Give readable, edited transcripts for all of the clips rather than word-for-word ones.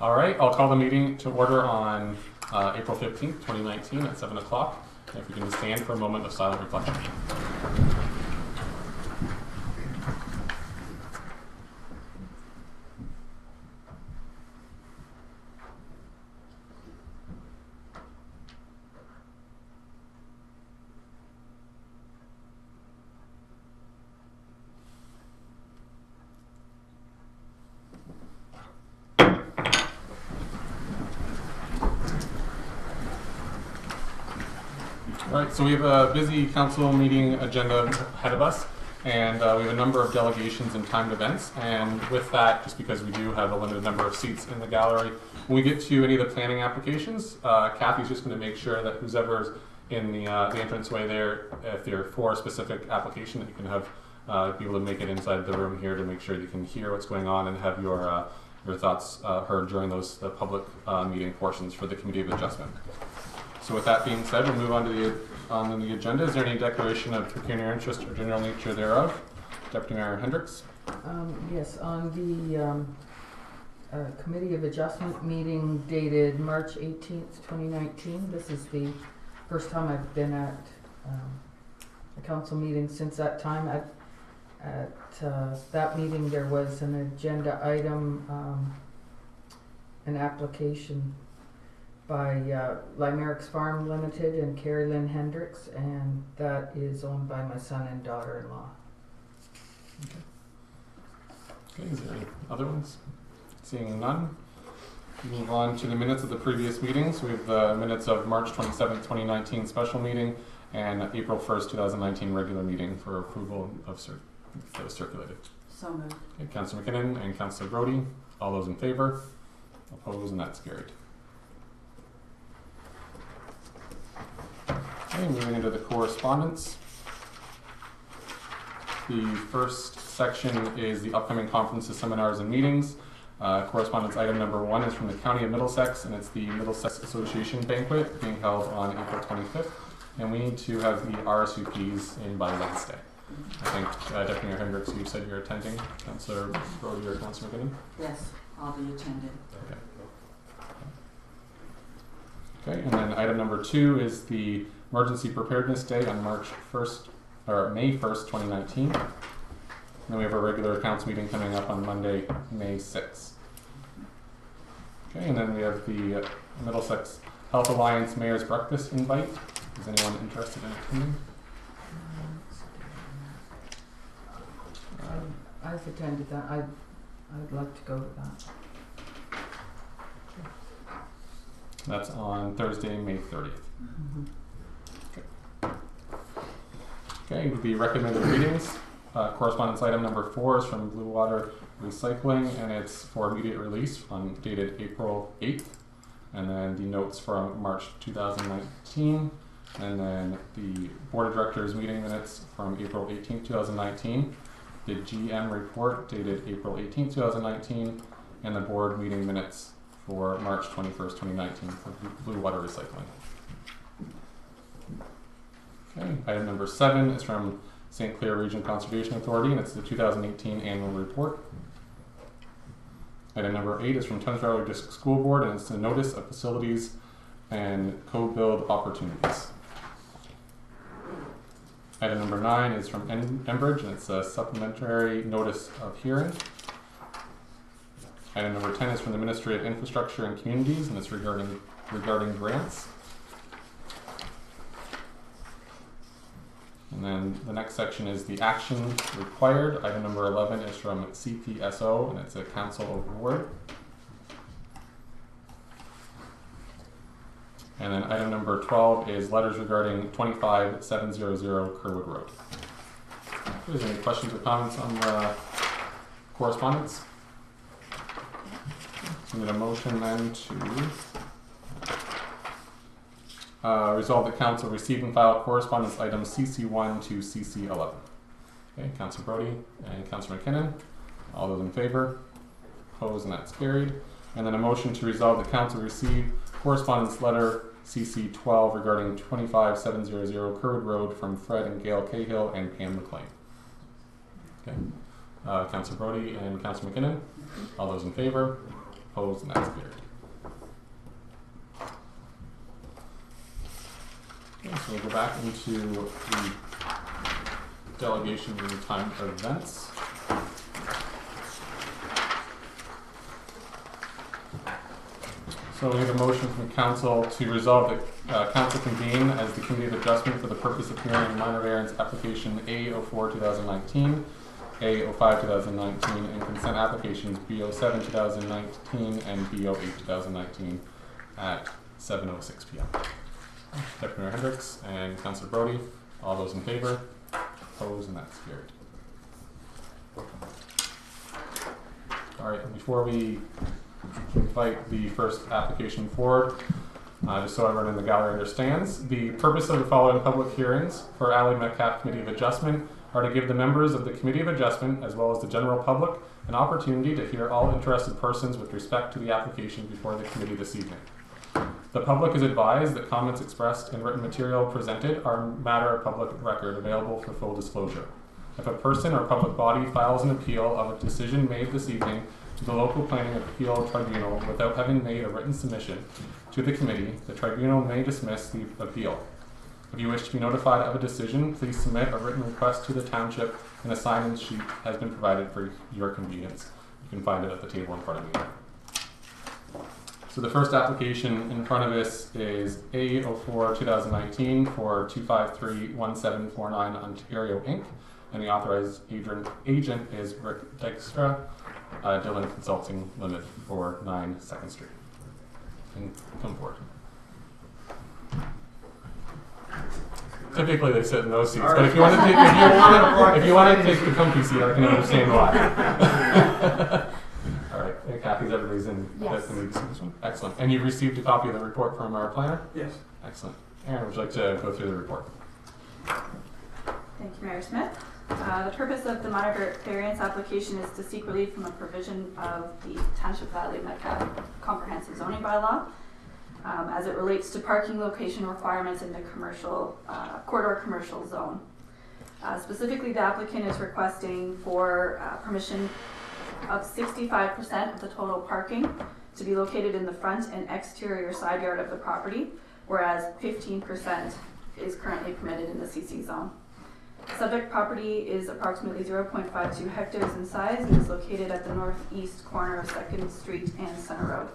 All right, I'll call the meeting to order on April 15th, 2019 at 7 o'clock. If we can stand for a moment of silent reflection. All right, so we have a busy council meeting agenda ahead of us, and we have a number of delegations and timed events. And with that, just because we do have a limited number of seats in the gallery, when we get to any of the planning applications, Kathy's just going to make sure that whoever's in the entranceway there, if they're for a specific application, that you can have be able to make it inside the room here to make sure you can hear what's going on and have your thoughts heard during the public meeting portions for the Committee of Adjustment. So with that being said, we'll move on to the agenda. Is there any declaration of pecuniary interest or general nature thereof? Deputy Mayor Hendricks. Yes, on the Committee of Adjustment meeting dated March 18th, 2019. This is the first time I've been at a council meeting since that time. At that meeting, there was an agenda item, an application by Limericks Farm Limited and Carrie Lynn Hendricks, and that is owned by my son and daughter-in-law. Okay, is there any other ones? Seeing none, move on to the minutes of the previous meetings. We have the minutes of March 27th, 2019 special meeting and April 1st, 2019 regular meeting for approval of that was circulated. So moved. Okay, Councillor McKinnon and Councillor Brody, all those in favor? Opposed, and that's carried. Okay, moving into the correspondence. The first section is the upcoming conferences, seminars, and meetings. Correspondence item number 1 is from the County of Middlesex, and it's the Middlesex Association banquet being held on April 25th. And we need to have the RSVPs in by Wednesday. I think Deputy Mayor Hendricks, you said you're attending. Councillor Brody or Councillor McKinnon? Yes, I'll be attending. Okay. Okay, and then item number 2 is the Emergency Preparedness Day on May 1st, 2019. And then we have a regular council meeting coming up on Monday, May 6th. Okay, and then we have the Middlesex Health Alliance Mayor's Breakfast invite. Is anyone interested in attending? I've attended that. I'd like to go to that. That's on Thursday, May 30th. Mm-hmm. Okay, the recommended readings. Correspondence item number 4 is from Blue Water Recycling, and it's for immediate release dated April 8th. And then the notes from March 2019. And then the Board of Directors meeting minutes from April 18th, 2019. The GM report dated April 18th, 2019. And the board meeting minutes for March 21st, 2019 for Blue Water Recycling. Okay, item number 7 is from St. Clair Region Conservation Authority, and it's the 2018 annual report. Item number 8 is from Thames Valley District School Board, and it's the notice of facilities and co-build opportunities. Item number 9 is from Enbridge, and it's a supplementary notice of hearing. Item number 10 is from the Ministry of Infrastructure and Communities, and it's regarding grants. And then the next section is the action required. Item number 11 is from CPSO, and it's a Council award. And then item number 12 is letters regarding 25700 Kerwood Road. Is there any questions or comments on the correspondence? So I'm going to motion then to resolve that Council receive and file correspondence items CC1 to CC11. Okay, Councillor Brody and Councillor McKinnon. All those in favor? Opposed, and that's carried. And then a motion to resolve that Council receive correspondence letter CC12 regarding 25700 Kerwood Road from Fred and Gail Cahill and Pam McLean. Okay. Councillor Brody and Councillor McKinnon. All those in favor? Opposed, and that's carried. Okay, so we'll go back into the delegation and time events. So we have a motion from council to resolve that council convene as the Committee of Adjustment for the purpose of hearing minor variance application A04 2019, A05 2019, and consent applications B07 2019 and B08 2019 at 7:06 p.m. Deputy Mayor Hendricks and Councillor Brody, all those in favor? Opposed, and that's carried. All right, and before we invite the first application forward, just so everyone in the gallery understands, the purpose of the following public hearings for Adelaide Metcalfe Committee of Adjustment are to give the members of the Committee of Adjustment, as well as the general public, an opportunity to hear all interested persons with respect to the application before the committee this evening. The public is advised that comments expressed and written material presented are matter of public record available for full disclosure. If a person or public body files an appeal of a decision made this evening to the local planning appeal tribunal without having made a written submission to the committee, the tribunal may dismiss the appeal. If you wish to be notified of a decision, please submit a written request to the township, and a sign-in sheet has been provided for your convenience. You can find it at the table in front of you. So the first application in front of us is A04 2019 for 2531749 Ontario Inc. And the authorized agent is Rick Dykstra, Dillon Consulting Limited for 9 2nd Street. And come forward. Typically they sit in those seats, Right. but if you want to take the comfy seat, I can understand why. All right, hey, Kathy, everybody's in. Yes. This one. Excellent. And you've received a copy of the report from our planner? Yes. Excellent. Aaron, would you like to go through the report? Thank you, Mayor Smith. The purpose of the minor variance application is to seek relief from a provision of the Township of Adelaide Metcalfe comprehensive zoning bylaw as it relates to parking location requirements in the commercial corridor commercial zone. Specifically, the applicant is requesting for permission of 65% of the total parking to be located in the front and exterior side yard of the property, whereas 15% is currently permitted in the CC zone. The subject property is approximately 0.52 hectares in size and is located at the northeast corner of 2nd Street and Center Road.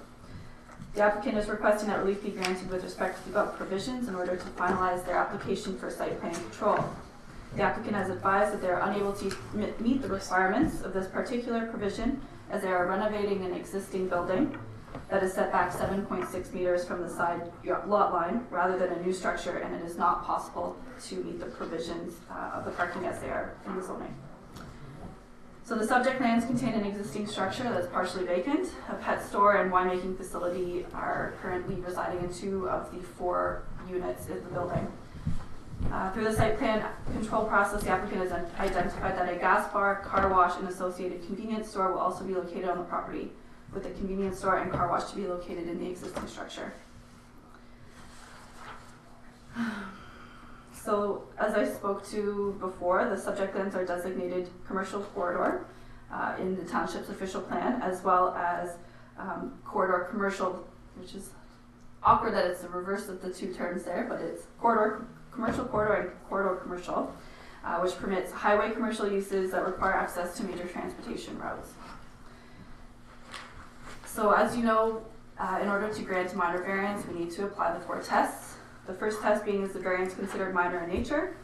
The applicant is requesting that relief be granted with respect to the above provisions in order to finalize their application for site plan control. The applicant has advised that they are unable to meet the requirements of this particular provision as they are renovating an existing building that is set back 7.6 meters from the side lot line rather than a new structure, and it is not possible to meet the provisions of the parking as they are in the zoning. So the subject lands contain an existing structure that's partially vacant. A pet store and winemaking facility are currently residing in 2 of the 4 units in the building. Through the site plan control process, the applicant has identified that a gas bar, car wash, and associated convenience store will also be located on the property, with the convenience store and car wash to be located in the existing structure. So, as I spoke to before, the subject lands are designated commercial corridor in the township's official plan, as well as corridor commercial, which is awkward that it's the reverse of the 2 terms there, but it's commercial corridor and corridor commercial, which permits highway commercial uses that require access to major transportation routes. So as you know, in order to grant a minor variance, we need to apply the 4 tests. The first test being, is the variance considered minor in nature?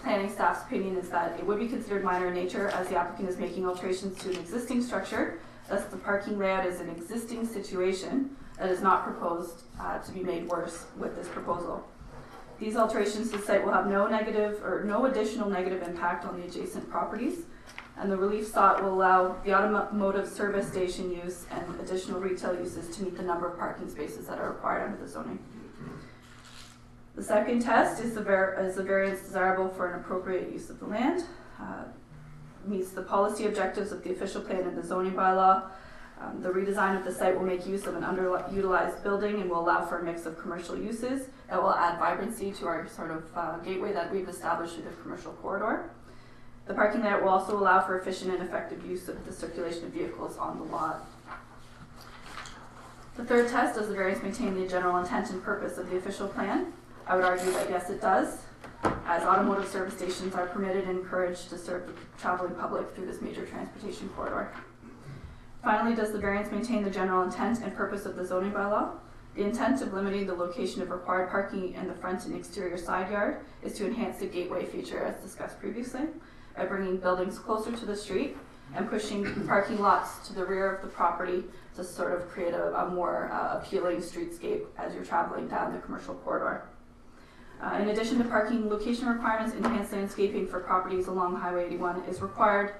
Planning staff's opinion is that it would be considered minor in nature as the applicant is making alterations to an existing structure. Thus the parking layout is an existing situation that is not proposed to be made worse with this proposal. These alterations to the site will have no additional negative impact on the adjacent properties, and the relief sought will allow the automotive service station use and additional retail uses to meet the number of parking spaces that are required under the zoning. The second test is the variance desirable for an appropriate use of the land, meets the policy objectives of the official plan and the zoning bylaw. The redesign of the site will make use of an underutilized building and will allow for a mix of commercial uses that will add vibrancy to our sort of gateway that we've established through the commercial corridor. The parking layout will also allow for efficient and effective use of the circulation of vehicles on the lot The third test, does the variance maintain the general intent and purpose of the official plan? I would argue that yes, it does, as automotive service stations are permitted and encouraged to serve the traveling public through this major transportation corridor. Finally, does the variance maintain the general intent and purpose of the zoning bylaw? The intent of limiting the location of required parking in the front and exterior side yard is to enhance the gateway feature as discussed previously by bringing buildings closer to the street and pushing parking lots to the rear of the property to sort of create a more appealing streetscape as you're traveling down the commercial corridor. In addition to parking location requirements, enhanced landscaping for properties along Highway 81 is required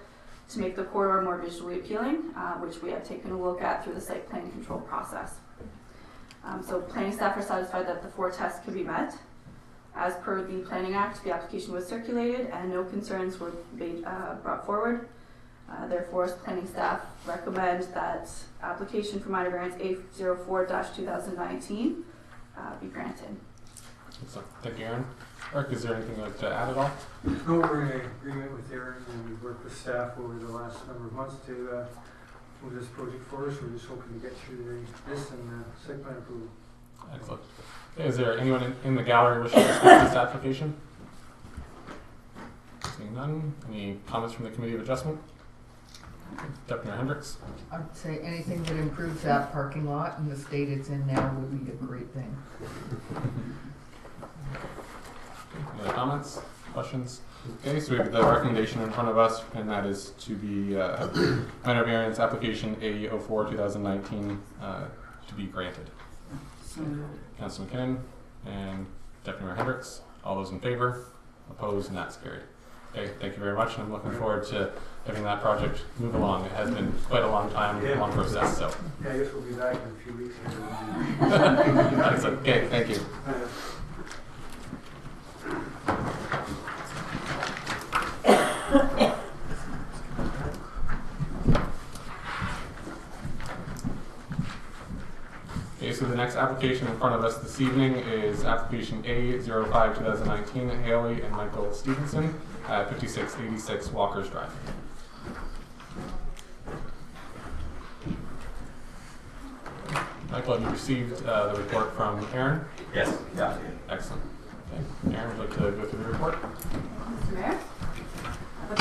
to make the corridor more visually appealing, which we have taken a look at through the site plan control process. So planning staff are satisfied that the 4 tests can be met. As per the Planning Act, the application was circulated and no concerns were brought forward. Therefore, planning staff recommend that application for minor variance A04-2019 be granted. Excellent. Thank you, Aaron. Eric, is there anything you'd like to add at all? No, we're in agreement with Aaron, and we've worked with staff over the last number of months to move this project forward. So we're just hoping to get through this and site plan approval. Excellent. Okay, is there anyone in the gallery wishing to speak to this application? Seeing none. Any comments from the Committee of Adjustment? Deputy Mayor Hendricks? I'd say anything that improves that parking lot and the state it's in now would be a great thing. Any other comments? Questions? Okay, so we have the recommendation in front of us, and that is to be minor variance application A04-2019 to be granted. Councilor McKinnon and Deputy Mayor Hendricks. All those in favor? Opposed? And that's carried. Okay, thank you very much, and I'm looking forward to having that project move along. It has been quite a long time, long process. So. Yeah, I guess we'll be back in a few weeks. Excellent. Okay, thank you. Okay, so the next application in front of us this evening is application A05-2019, Haley and Michael Stevenson at 5686 Walker's Drive. Michael, have you received the report from Aaron? Yes. Yeah. Excellent. Okay. Aaron, would you like to go through the report? Mr. Mayor, the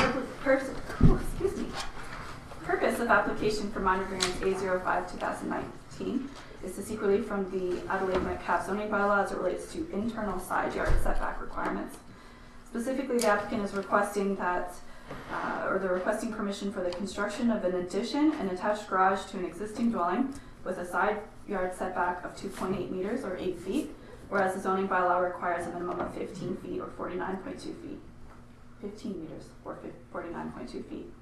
purpose of application for minor variance A05-2019 is to seek relief from the Adelaide Metcalfe zoning bylaw as it relates to internal side yard setback requirements. Specifically, the applicant is requesting that, they're requesting permission for the construction of an addition and attached garage to an existing dwelling with a side yard setback of 2.8 meters or 8 feet, whereas the zoning bylaw requires a minimum of 15 feet or 49.2 feet. 15 meters or 49.2 feet.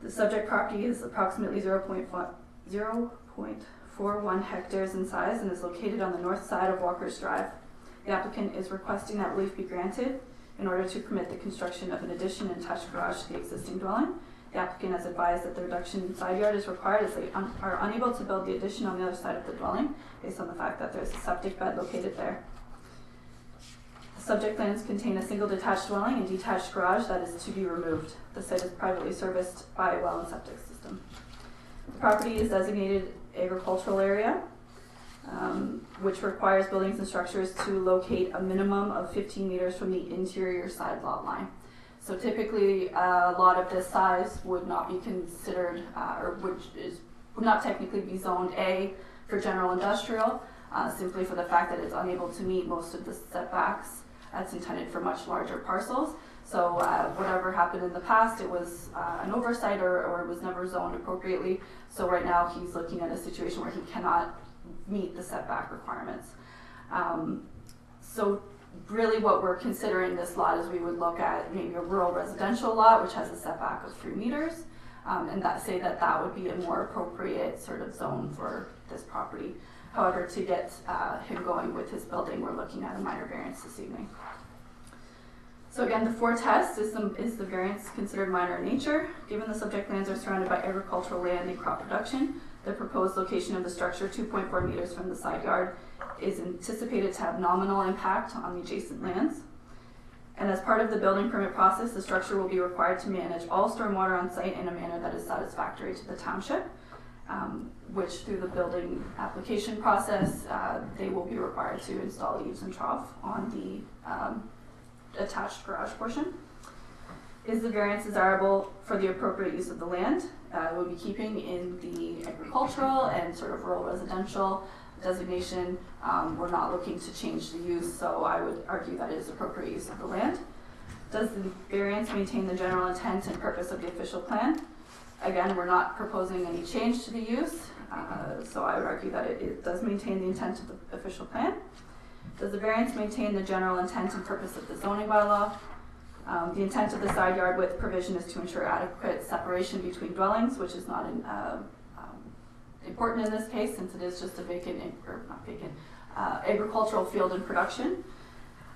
The subject property is approximately 0.41 hectares in size and is located on the north side of Walker's Drive. The applicant is requesting that relief be granted in order to permit the construction of an addition and attached garage to the existing dwelling. The applicant has advised that the reduction in side yard is required as they are unable to build the addition on the other side of the dwelling based on the fact that there's a septic bed located there. The subject plans contain a single detached dwelling and detached garage that is to be removed. The site is privately serviced by a well and septic system. The property is designated agricultural area, which requires buildings and structures to locate a minimum of 15 meters from the interior side lot line. So typically, a lot of this size would not be considered, would not technically be zoned A for general industrial, simply for the fact that it's unable to meet most of the setbacks that's intended for much larger parcels. So whatever happened in the past, it was an oversight or it was never zoned appropriately. So right now he's looking at a situation where he cannot meet the setback requirements. So really what we're considering this lot is we would look at maybe a rural residential lot which has a setback of 3 meters and that would be a more appropriate sort of zone for this property. However, to get him going with his building, we're looking at a minor variance this evening. So again, the 4 tests is the variance considered minor in nature. Given the subject lands are surrounded by agricultural land and crop production, the proposed location of the structure 2.4 meters from the side yard is anticipated to have nominal impact on the adjacent lands. And as part of the building permit process, the structure will be required to manage all stormwater on site in a manner that is satisfactory to the township. which through the building application process, they will be required to install eaves and trough on the attached garage portion. Is the variance desirable for the appropriate use of the land? It would be keeping in the agricultural and sort of rural residential designation. We're not looking to change the use, so I would argue that it is appropriate use of the land. Does the variance maintain the general intent and purpose of the official plan? Again, we're not proposing any change to the use, so I would argue that it does maintain the intent of the official plan. Does the variance maintain the general intent and purpose of the zoning bylaw? The intent of the side yard width provision is to ensure adequate separation between dwellings, which is not important in this case, since it is just a agricultural field in production.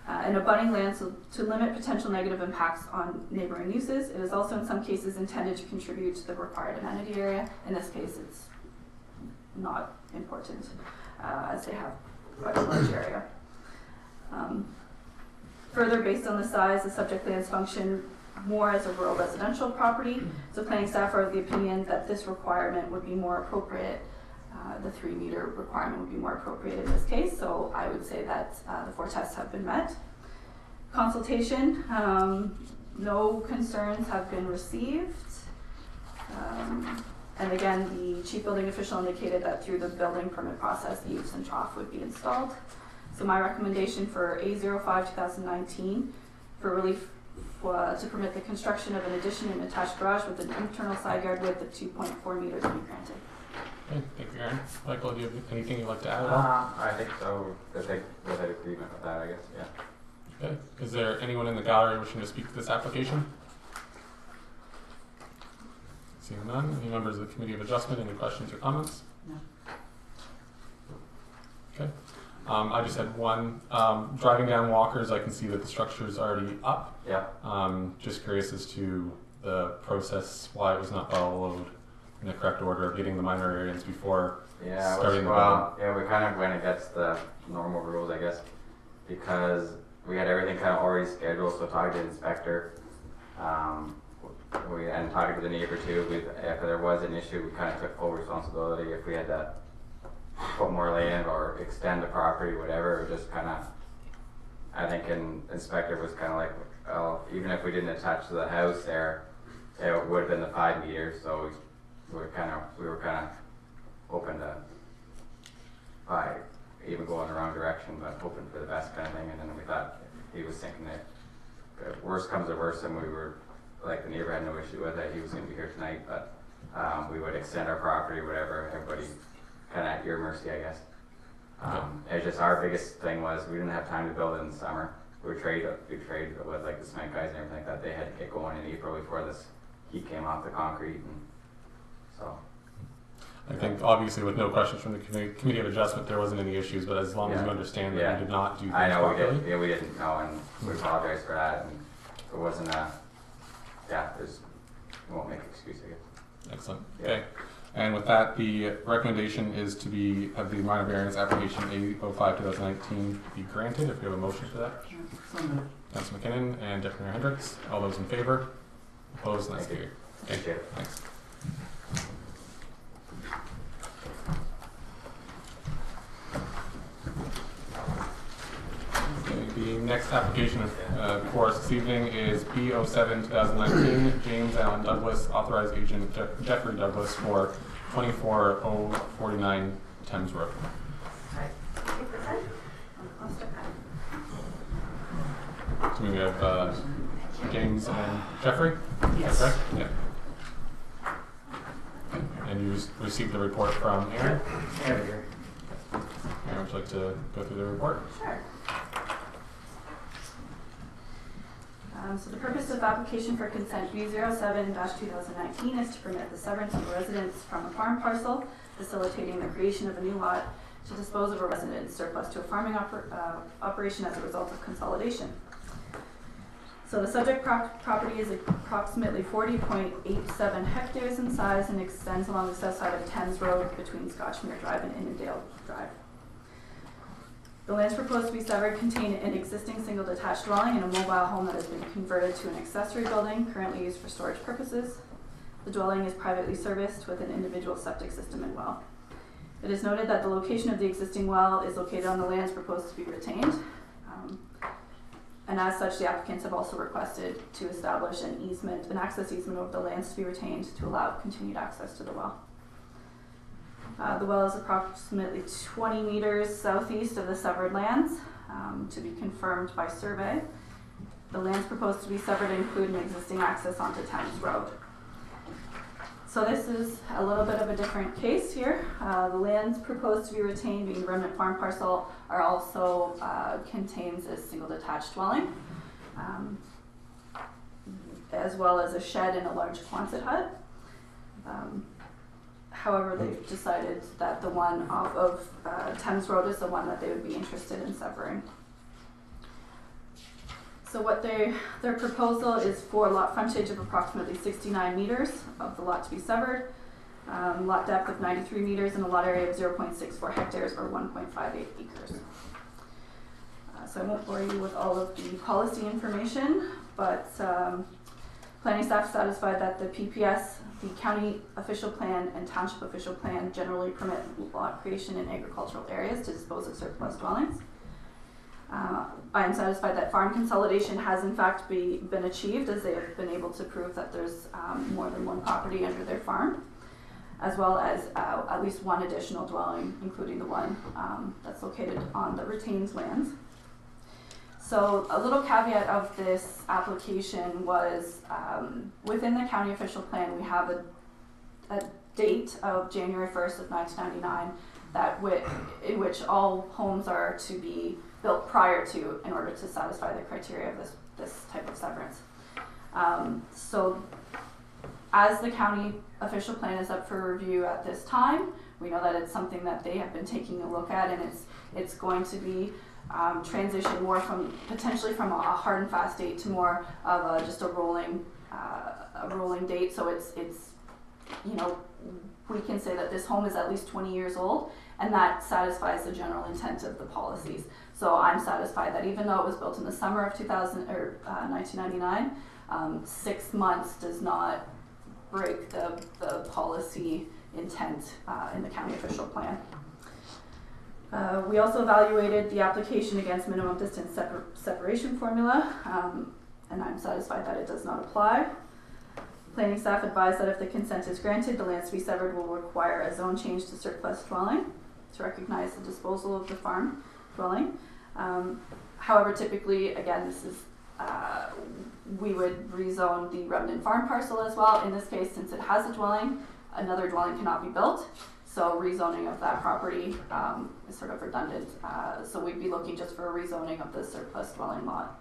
And abutting land to limit potential negative impacts on neighboring uses. It is also in some cases intended to contribute to the required amenity area. In this case, it's not important, as they have quite a large area. Further, based on the size, the subject lands function more as a rural residential property. So planning staff are of the opinion that this requirement would be more appropriate. The 3 meter requirement would be more appropriate in this case. So I would say that the 4 tests have been met. Consultation, no concerns have been received. And again, the chief building official indicated that through the building permit process, the eaves and trough would be installed. So my recommendation for A05-2019 for relief to permit the construction of an addition and attached garage with an internal side yard width of 2.4 meters to be granted. Okay, thank you, Aaron. Michael, do you have anything you'd like to add at all? I think so. I think with agreement with that, I guess, yeah. Okay. Is there anyone in the gallery wishing to speak to this application? Seeing none. Any members of the Committee of Adjustment, any questions or comments? No. Okay. I just had one. Driving down Walkers, I can see that the structure is already up. Yeah. Just curious as to the process, why it was not followed in the correct order of getting the minor variance before starting the building. Yeah, we kind of went against the normal rules, I guess, because we had everything kind of already scheduled. So talking to the inspector, and talking to the neighbor too. If there was an issue, we kind of took full responsibility. If we had to put more land or extend the property, whatever, it just kind of, I think an inspector was kind of like, well, even if we didn't attach to the house there, it would have been the 5 meters. So we were kind of open to even going the wrong direction, but hoping for the best kind of thing. And then we thought he was thinking that if worst comes to worst, and we were like, the neighbor had no issue with it, he was going to be here tonight, but we would extend our property, whatever. Everybody kind of at your mercy, I guess. It's just our biggest thing was we didn't have time to build it in the summer. We traded with like the cement guys and everything like that. They had to get going in April before this heat came off the concrete, and so. I think obviously with no questions from the Committee of Adjustment, there wasn't any issues, but as long as you understand that we did not do things properly. I know we did. Yeah, we didn't know, and we apologize for that. And it wasn't we won't make excuse, I guess. Excellent. Yeah. Okay. And with that, the recommendation is to have the minor variance application A05-2019 be granted. If you have a motion for that. Councilor McKinnon and Deputy Mayor Hendricks. All those in favor? Opposed? That's carried. Appreciate it. Thanks. The next application for us this evening is B07-2019, James Allen Douglas, authorized agent Jeffrey Douglas for 24049 Thames Road. So we have James and Jeffrey? Yes. Correct? Yeah. And you received the report from Aaron? Aaron here. Aaron, would you like to go through the report? Sure. So the purpose of application for consent B07-2019 is to permit the severance of a residence from a farm parcel, facilitating the creation of a new lot to dispose of a residence surplus to a farming operation as a result of consolidation. So the subject property is approximately 40.87 hectares in size and extends along the south side of Thames Road between Scotchmere Drive and Innendale Drive. The lands proposed to be severed contain an existing single detached dwelling and a mobile home that has been converted to an accessory building currently used for storage purposes. The dwelling is privately serviced with an individual septic system and well. It is noted that the location of the existing well is located on the lands proposed to be retained. And as such, the applicants have also requested to establish an easement, an access easement over the lands to be retained to allow continued access to the well. The well is approximately 20 meters southeast of the severed lands, to be confirmed by survey. The lands proposed to be severed include an existing access onto Thames Road. So this is a little bit of a different case here. The lands proposed to be retained, being the remnant farm parcel, are also contains a single detached dwelling, as well as a shed and a large Quonset hut. However, they've decided that the one off of Thames Road is the one that they would be interested in severing. So what their proposal is for lot frontage of approximately 69 meters of the lot to be severed, lot depth of 93 meters, and a lot area of 0.64 hectares or 1.58 acres. So I won't bore you with all of the policy information, but planning staff is satisfied that the PPS, the county official plan and township official plan generally permit lot creation in agricultural areas to dispose of surplus dwellings. I am satisfied that farm consolidation has in fact been achieved, as they have been able to prove that there's more than one property under their farm, as well as at least one additional dwelling, including the one that's located on the retained lands. So a little caveat of this application was within the county official plan we have a date of January 1st of 1999 in which all homes are to be built prior to in order to satisfy the criteria of this type of severance. So as the county official plan is up for review at this time, we know that it's something that they have been taking a look at, and it's going to be transition more from potentially from a hard and fast date to more of just a rolling date. So it's you know, we can say that this home is at least 20 years old, and that satisfies the general intent of the policies. So I'm satisfied that even though it was built in the summer of 1999, 6 months does not break the policy intent in the county official plan. We also evaluated the application against minimum distance separation formula, and I'm satisfied that it does not apply. Planning staff advised that if the consent is granted, the lands to be severed will require a zone change to surplus dwelling to recognize the disposal of the farm dwelling. However, typically, again, this is we would rezone the remnant farm parcel as well. In this case, since it has a dwelling, another dwelling cannot be built. So rezoning of that property is sort of redundant. So we'd be looking just for a rezoning of the surplus dwelling lot.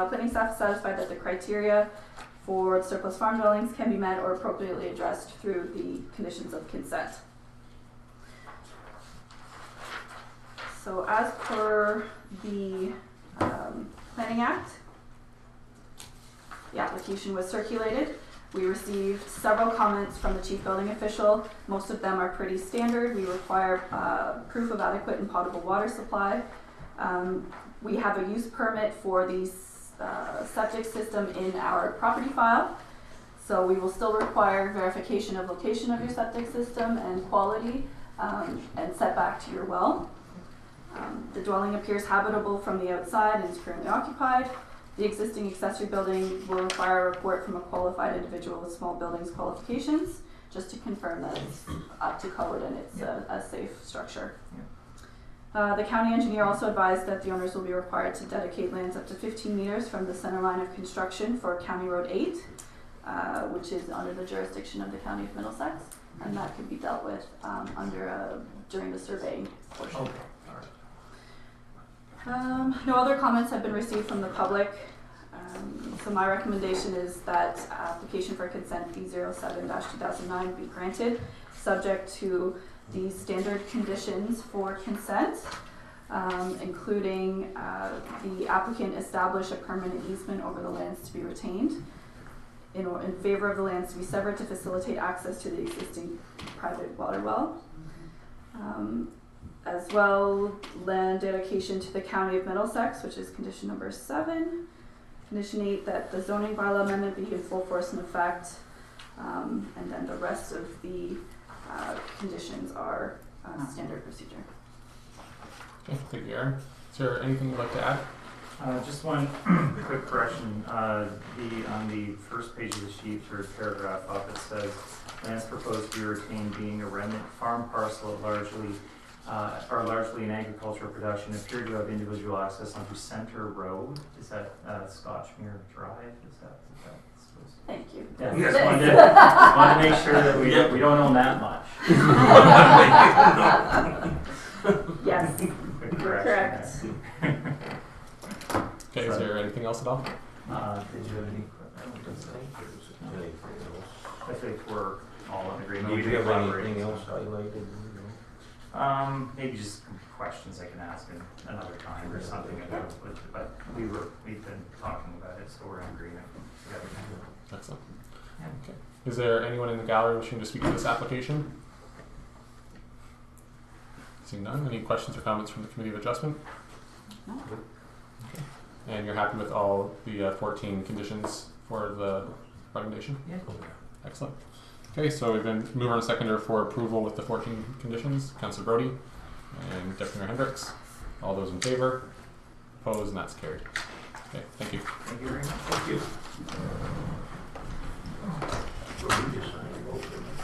Planning staff is satisfied that the criteria for surplus farm dwellings can be met or appropriately addressed through the conditions of consent. So as per the Planning Act, the application was circulated. We received several comments from the chief building official. Most of them are pretty standard. We require proof of adequate and potable water supply. We have a use permit for the septic system in our property file. So we will still require verification of location of your septic system and quality and setback to your well. The dwelling appears habitable from the outside and is currently occupied. The existing accessory building will require a report from a qualified individual with small buildings qualifications, just to confirm that it's up to code and it's a safe structure. The county engineer also advised that the owners will be required to dedicate lands up to 15 meters from the center line of construction for County Road 8, which is under the jurisdiction of the County of Middlesex, and that could be dealt with during the surveying portion. Okay. No other comments have been received from the public, so my recommendation is that application for consent B07-2009 be granted, subject to the standard conditions for consent, including the applicant establish a permanent easement over the lands to be retained in favor of the lands to be severed to facilitate access to the existing private water well. As well, land dedication to the County of Middlesex, which is condition number 7, Condition 8, that the zoning bylaw amendment be in full force and effect. And then the rest of the conditions are standard procedure. Okay, thank you, Aaron. Is there anything you'd like to add? Just one quick correction. On the first page of the sheet, third paragraph up, it says lands proposed to be retained being a remnant farm parcel are largely in agricultural production appear to have individual access onto Center Road. Is that Scotchmere Drive? Is that supposed to? Thank you. Yeah, just wanted to make sure that we don't own that much. Yes, Quick you're correction correct. Okay, is there anything else at all? there. Did you have any? I think we're all in agreement. Do We you did have collaborate. anything else highlighted? Maybe just questions I can ask another time or something about it, but we've been talking about it, so we're in agreement. Excellent. Okay. Is there anyone in the gallery wishing to speak to this application? Seeing none. Any questions or comments from the Committee of Adjustment? No. Okay. And you're happy with all the 14 conditions for the recommendation? Yeah. Excellent. Okay, so we've been mover and seconder for approval with the 14 conditions. Councillor Brody and Deputy Mayor Hendricks. All those in favor? Opposed? And that's carried. Okay, thank you. Thank you very much. Thank you.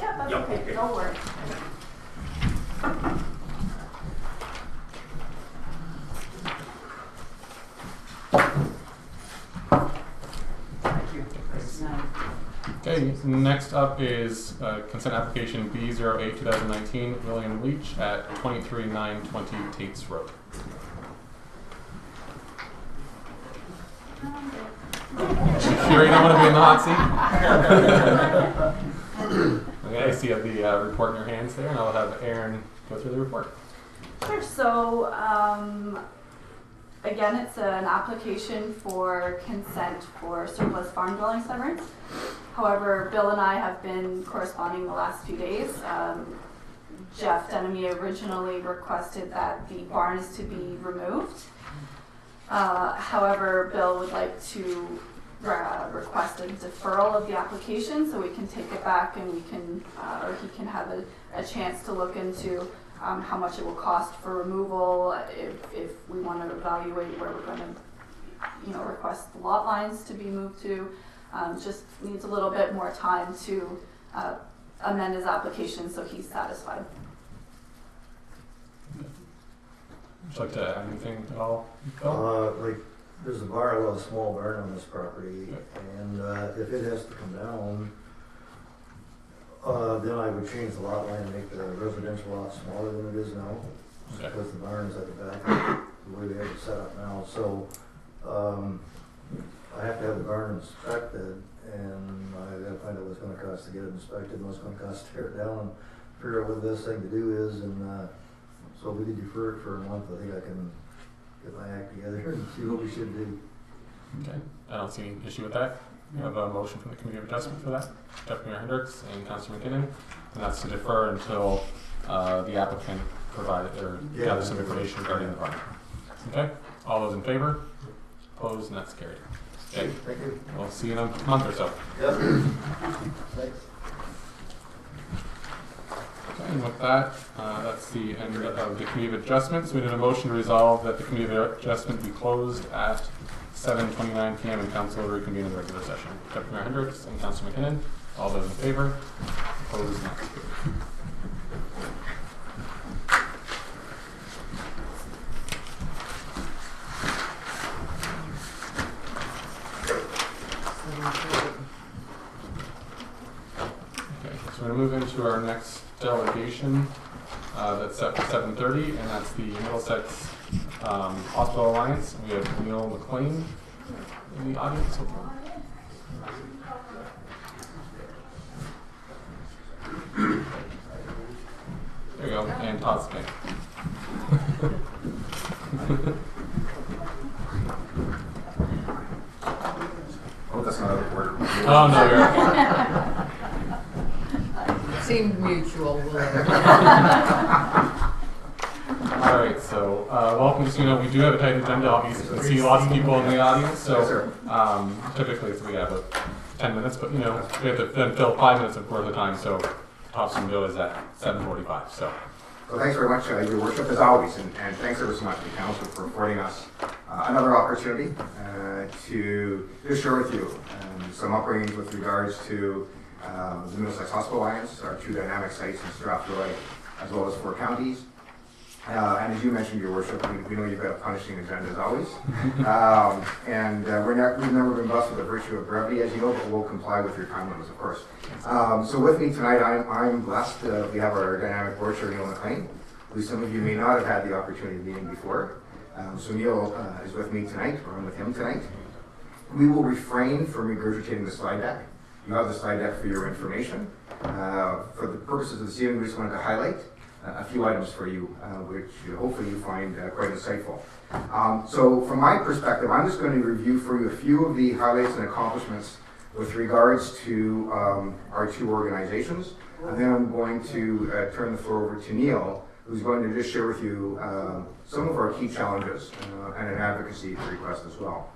Yeah, that's Yep, okay. okay. Don't worry. Thank you. Okay, next up is consent application B08-2019, William Leach at 23920 Tates Road. Sure you don't want to be in the hot seat? Okay, I see you have the report in your hands there, and I'll have Aaron go through the report. Sure. So, again, it's an application for consent for surplus farm dwelling severance. However, Bill and I have been corresponding the last few days. Jeff Denemy originally requested that the barn is to be removed. However, Bill would like to request a deferral of the application so we can take it back and we can, or he can have a chance to look into how much it will cost for removal, if we want to evaluate where we're going to, request the lot lines to be moved to. Just needs a little bit more time to amend his application so he's satisfied. Would you like to add anything at all, Bill? There's a small barn on this property, and if it has to come down, then I would change the lot line and make the residential lot smaller than it is now, Okay. because the barn is at the back, the way we have it set up now. So I have to have the barn inspected, and I gotta find out what it's gonna cost to get it inspected, and what it's gonna cost to tear it down, and figure out what the best thing to do is, and so we could defer it for a month. I think I can get my act together and see what we should do. Okay, I don't see any issue with that. We have a motion from the Committee of Adjustment for that. Deputy Mayor Hendricks and Councillor McKinnon, and that's to defer until the applicant provided or gather some information regarding the barn. Okay, all those in favor? Opposed, and that's carried. Okay, Thank you. we'll see you in a month or so. Yep. Thanks. Okay, and with that, that's the end of the Committee of Adjustments. We need a motion to resolve that the Committee of Adjustment be closed at 7:29 p.m. and Council will reconvene in regular session. Deputy Mayor Hendricks and Councillor McKinnon, all those in favor? Opposed, and that's carried. Okay, so we're going to move into our next delegation that's set for 7:30, and that's the Middlesex Hospital Alliance. We have Neil McLean in the audience. There you go, and Todd Smith. Oh, that's not a word. Oh, no, you're Seemed mutual. all right. So welcome. Just, we do have a tight agenda. Obviously, you can see lots of people in the audience. So typically we have 10 minutes, but we have to then fill 5 minutes of worth of time. So top some go is at 7:45. So. Well, thanks very much, Your Worship, as always, and thanks ever so much to Council for affording us another opportunity to just share with you some upbringings with regards to the Middlesex Hospital Alliance, our 2 dynamic sites in Strathroy, as well as 4 counties. And as you mentioned, Your Worship, we know you've got a punishing agenda as always. We've never been blessed with the virtue of brevity, as you know, but we'll comply with your time limits, of course. So with me tonight, I'm blessed. We have our dynamic board chair, Neil McLean, who some of you may not have had the opportunity of meeting before. So Neil is with me tonight, or I'm with him tonight. We will refrain from regurgitating the slide deck. You have the slide deck for your information. For the purposes of this evening, we just wanted to highlight a few items for you, which hopefully you find quite insightful. So from my perspective, I'm just going to review for you a few of the highlights and accomplishments with regards to our 2 organizations. And then I'm going to turn the floor over to Neil, who's going to just share with you some of our key challenges and an advocacy request as well.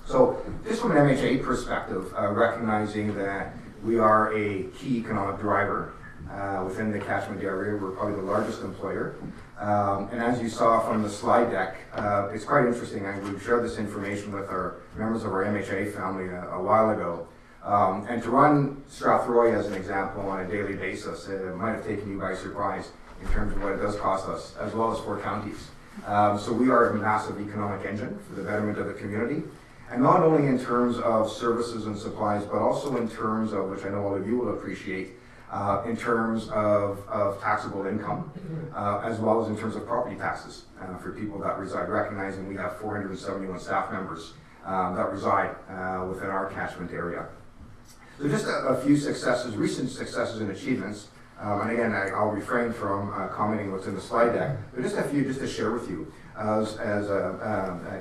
So just from an MHA perspective, recognizing that we are a key economic driver within the catchment area. We're probably the largest employer. And as you saw from the slide deck, it's quite interesting. We've shared this information with our members of our MHA family a while ago. And to run Strathroy as an example on a daily basis, it might have taken you by surprise in terms of what it does cost us, as well as 4 counties. So we are a massive economic engine for the betterment of the community. And not only in terms of services and supplies, but also in terms of, which I know all of you will appreciate, in terms of taxable income, as well as in terms of property taxes for people that reside, recognizing we have 471 staff members that reside within our catchment area. So just a few successes, recent successes and achievements, and again, I'll refrain from commenting what's in the slide deck, but just a few just to share with you. As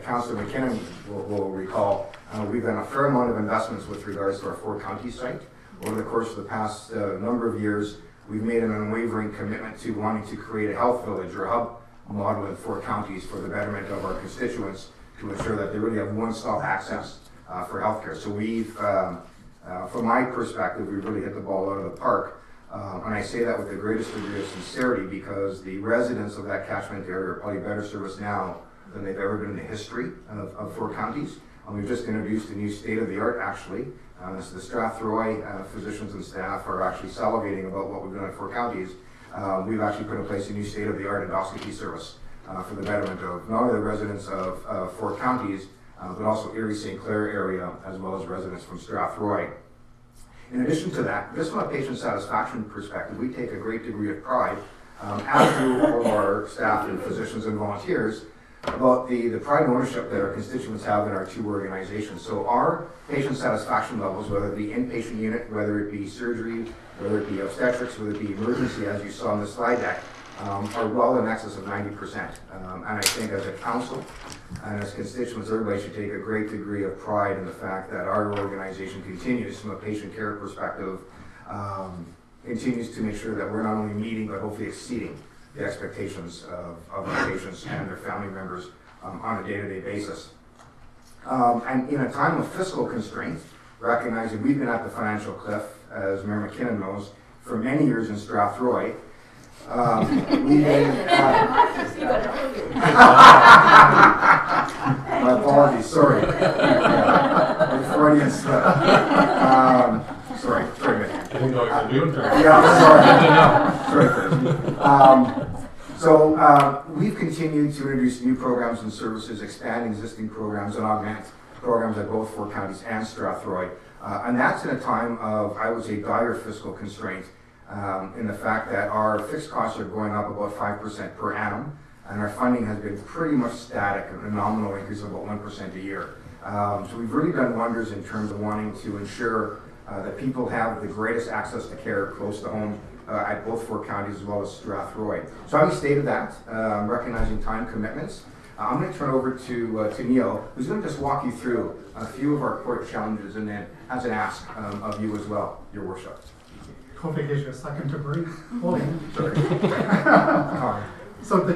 Councillor McKinnon will recall, we've done a fair amount of investments with regards to our 4 county site. Over the course of the past number of years, we've made an unwavering commitment to wanting to create a health village or hub model in 4 counties for the betterment of our constituents to ensure that they really have one-stop access for healthcare. So we've, from my perspective, we've really hit the ball out of the park. And I say that with the greatest degree of sincerity because the residents of that catchment area are probably better serviced now than they've ever been in the history of 4 counties. And we've just introduced a new state-of-the-art, actually. So the Strathroy physicians and staff are actually salivating about what we've done in 4 counties. We've actually put in place a new state-of-the-art endoscopy service for the betterment of not only the residents of 4 counties, but also Erie St. Clair area, as well as residents from Strathroy. In addition to that, just from a patient satisfaction perspective, we take a great degree of pride, as do all of our staff and physicians and volunteers, about the pride and ownership that our constituents have in our 2 organizations. So our patient satisfaction levels, whether it be inpatient unit, whether it be surgery, whether it be obstetrics, whether it be emergency, as you saw in the slide deck, are well in excess of 90%. And I think as a council and as constituents, everybody should take a great degree of pride in the fact that our organization continues, from a patient care perspective, continues to make sure that we're not only meeting but hopefully exceeding the expectations of our patients and their family members on a day-to-day basis. And in a time of fiscal constraints, recognizing we've been at the financial cliff, as Mayor McKinnon knows, for many years in Strathroy. We've been, my apologies, sorry. Freudian slip. Sorry, Mick. I didn't know what you're doing. Yeah, sorry. So we've continued to introduce new programs and services, expand existing programs, and augment programs at both 4 counties and Strathroy. And that's in a time of, I would say, dire fiscal constraint, in the fact that our fixed costs are going up about 5% per annum, and our funding has been pretty much static, a nominal increase of about 1% a year. So we've really done wonders in terms of wanting to ensure that people have the greatest access to care close to home at both 4 counties as well as Strathroy. So having stated that, recognizing time commitments, I'm going to turn over to Neil, who's going to just walk you through a few of our court challenges and then has an ask of you as well, Your Worship. Hopefully it gives you a second to breathe. Hold on. Sorry. So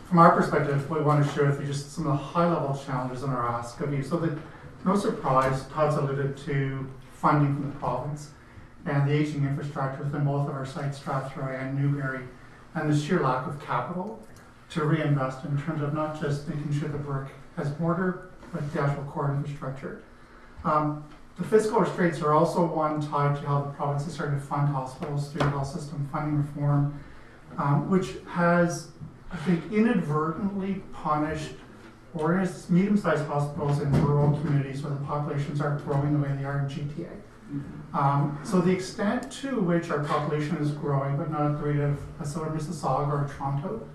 from our perspective, we want to share with you just some of the high-level challenges in our ask of you. So that no surprise, Todd's alluded to funding from the province and the aging infrastructure within both of our sites, Strathroy and Newberry, and the sheer lack of capital to reinvest in terms of not just making sure the work has border, but the actual core infrastructure. The fiscal restraints are also one tied to how the province is starting to fund hospitals through health system funding reform, which has, I think, inadvertently punished or is medium-sized hospitals in rural communities where the populations aren't growing the way they are in GTA. So the extent to which our population is growing, but not at the rate of a Southern Mississauga or Toronto,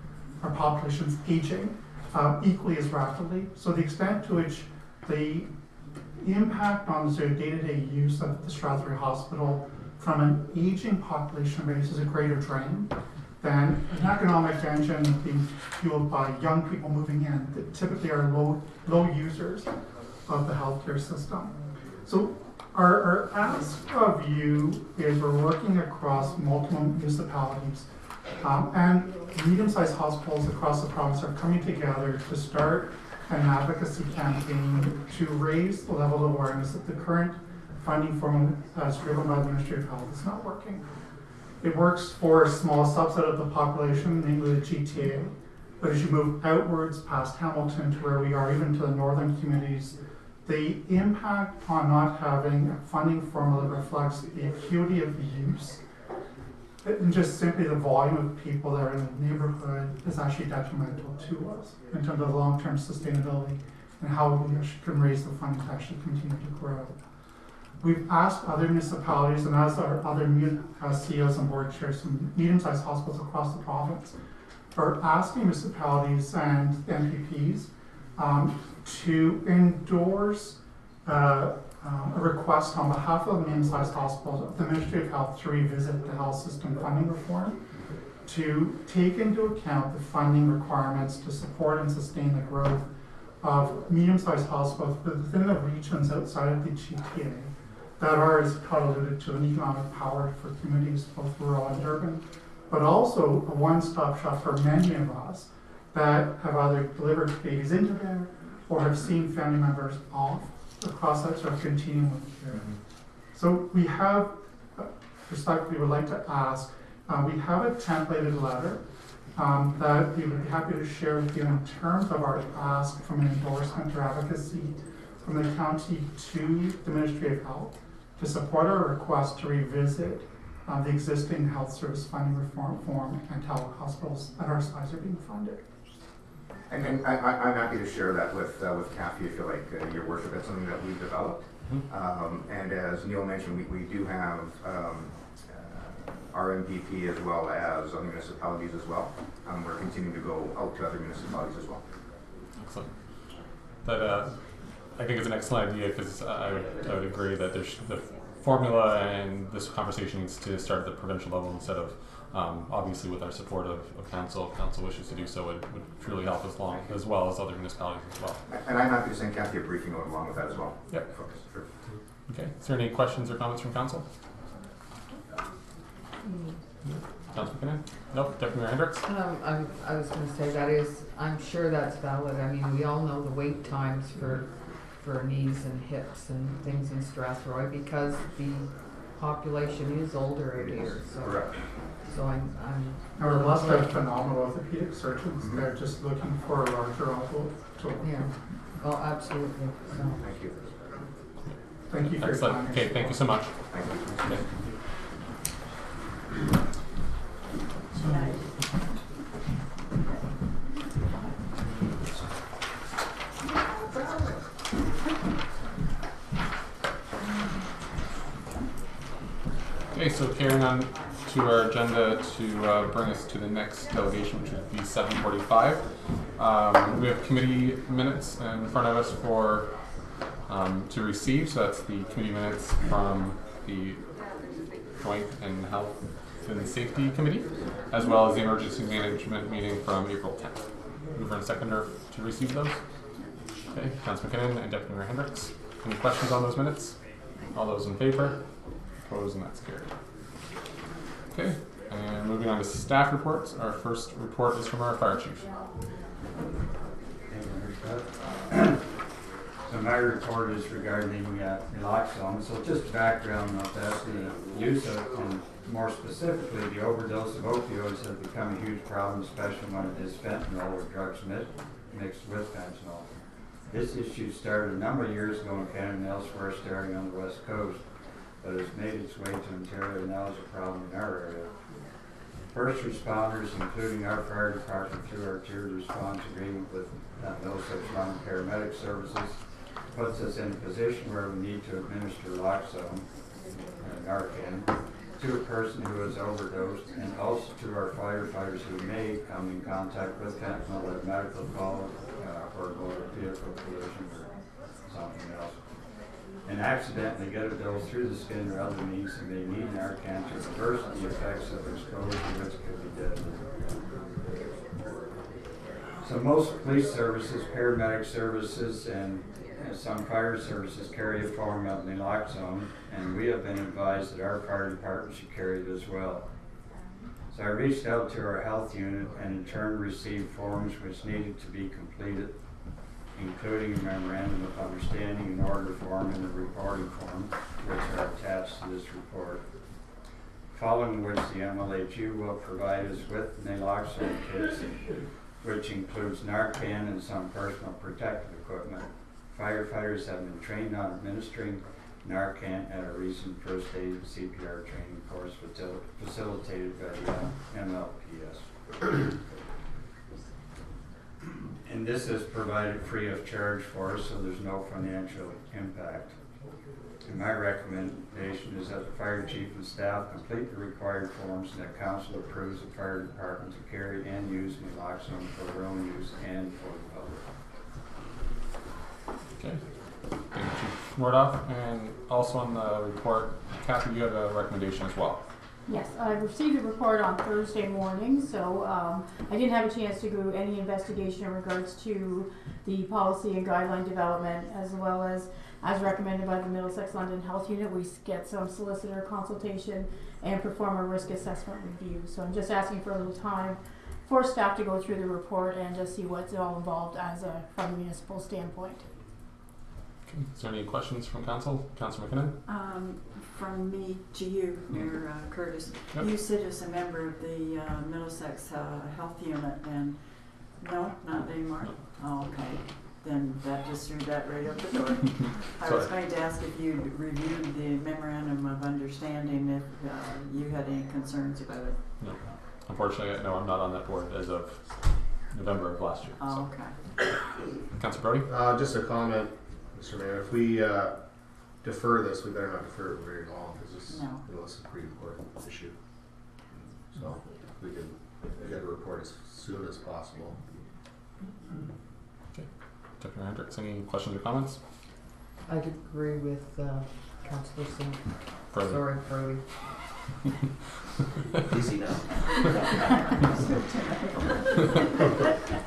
our population's aging equally as rapidly. So the extent to which the impact on the sort of day-to-day use of the Strathroy Hospital from an aging population base is a greater drain than an economic engine being fueled by young people moving in that typically are low users of the healthcare system. So our ask of you is we're working across multiple municipalities and medium-sized hospitals across the province are coming together to start an advocacy campaign to raise the level of awareness that the current funding formula as driven by the Ministry of Health is not working. It works for a small subset of the population, namely the GTA, but as you move outwards past Hamilton to where we are, even to the northern communities, the impact on not having a funding formula that reflects the acuity of the use and just simply the volume of people that are in the neighborhood is actually detrimental to us in terms of long-term sustainability and how we can raise the funding to actually continue to grow. We've asked other municipalities and as our other CEOs and board chairs from medium-sized hospitals across the province are asking municipalities and MPPs to endorse a request on behalf of the medium-sized hospitals of the Ministry of Health to revisit the health system funding reform, to take into account the funding requirements to support and sustain the growth of medium-sized hospitals within the regions outside of the GTA that are, as Todd alluded to, an economic power for communities, both rural and urban, but also a one-stop shop for many of us that have either delivered babies into there or have seen family members off across that sort of continuum of care. So we have, respectfully would like to ask, we have a templated letter that we would be happy to share with you in terms of our ask from an endorsement or advocacy from the county to the Ministry of Health to support our request to revisit the existing health service funding reform form and how hospitals at our size are being funded. And I'm happy to share that with Kathy if you like, Your Worship. That's something that we've developed. And as Neil mentioned, we do have our MPP as well as other municipalities as well. We're continuing to go out to other municipalities as well. Excellent. That I think is an excellent idea because I would agree that there's the formula and this conversation needs to start at the provincial level instead of obviously with our support of Council. If Council wishes to do so, it would truly help us along as well as other municipalities as well. And I'm happy to send Kathy a briefing note along with that as well. Yep. Sure. Okay. Is there any questions or comments from Council? Councilor McKinnon? Nope. Deputy Mayor Hendricks? I was going to say that is, I'm sure that's valid. I mean, we all know the wait times for knees and hips and things in Strathroy because the population is older out here. So, correct. So I'm Our lots of phenomenal orthopedic surgeons. They're just looking for a larger tool. yeah. Oh, absolutely. So. Thank you. Thank you for your Excellent. time. Okay. Thank you so much. Thank you. Okay. Okay, so carrying on to our agenda to bring us to the next delegation, which would be 7:45. We have committee minutes in front of us for to receive. So that's the committee minutes from the Joint and Health and Safety Committee, as well as the Emergency Management meeting from April 10th. Mover and seconder to receive those. Okay, Councilor McKinnon and Deputy Mayor Hendricks. Any questions on those minutes? All those in favor? Opposed, and that's carried. Okay, And moving on to staff reports, our first report is from our fire chief. So my report is regarding naloxone. So just background of that, the use of, and more specifically, the overdose of opioids has become a huge problem, especially when it is fentanyl or drugs mixed with fentanyl. This issue started a number of years ago in Canada and elsewhere, starting on the West Coast, but has made its way to Ontario and now is a problem in our area. First responders, including our fire department through our tiered response agreement with Middlesex Mountain Paramedic Services, puts us in a position where we need to administer naloxone, Narcan, to a person who has overdosed, and also to our firefighters who may come in contact with fentanyl at medical call or motor vehicle collision or something else, and accidentally get a dose through the skin or other means, and they need Narcan to reverse the effects of exposure, which could be deadly. So most police services, paramedic services, and some fire services carry a form of naloxone, and we have been advised that our fire department should carry it as well. So I reached out to our health unit and in turn received forms which needed to be completed, including a memorandum of understanding, an order form, and a reporting form, which are attached to this report. Following which the MLHU will provide us with naloxone kits, which includes Narcan and some personal protective equipment. Firefighters have been trained on administering Narcan at a recent first aid CPR training course facilitated by the MLPS. And this is provided free of charge for us, so there's no financial impact. And my recommendation is that the fire chief and staff complete the required forms and that council approves the fire department to carry and use naloxone for their own use and for the public. Okay. Thank you, Chief Nordoff. And also on the report, Kathy, you had a recommendation as well. Yes, I received a report on Thursday morning, so I didn't have a chance to do any investigation in regards to the policy and guideline development, as well as recommended by the Middlesex London Health Unit, we get some solicitor consultation and perform a risk assessment review. So I'm just asking for a little time for staff to go through the report and just see what's all involved from a municipal standpoint. Okay. Is there any questions from Council? Councillor McKinnon? From me to you, Mayor Curtis. Yep. You sit as a member of the Middlesex Health Unit, and no, not anymore? No. Oh, okay. Then that just threw that right out the door. I was going to ask if you reviewed the memorandum of understanding, if you had any concerns about it. No. Unfortunately, no, I'm not on that board as of November of last year. Oh, so. okay. Councillor Brody? Just a comment, Mr. Mayor. If we defer this, we better not defer it very long, because this is a pretty important issue. So if we can get a report as soon as possible. Okay. Deputy Hendricks, any questions or comments? I'd agree with Councillor Singh. Brody. Sorry, Brody. Easy now.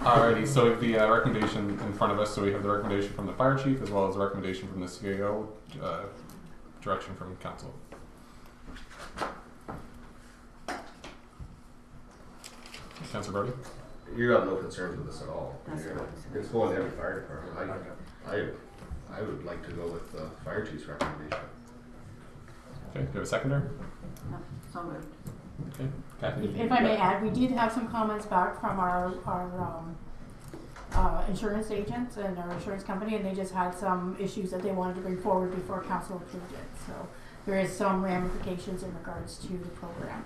Alrighty, so we have the recommendation in front of us. So we have the recommendation from the fire chief as well as the recommendation from the CAO, direction from council. Councillor Brody? You have no concerns with this at all. That's what I said. It's going to every fire department. I would like to go with the fire chief's recommendation. Okay, do you have a seconder? No, so moved. Okay, Kathy. If I may add, we did have some comments back from our insurance agents and our insurance company, and they just had some issues that they wanted to bring forward before council approved it. So there is some ramifications in regards to the program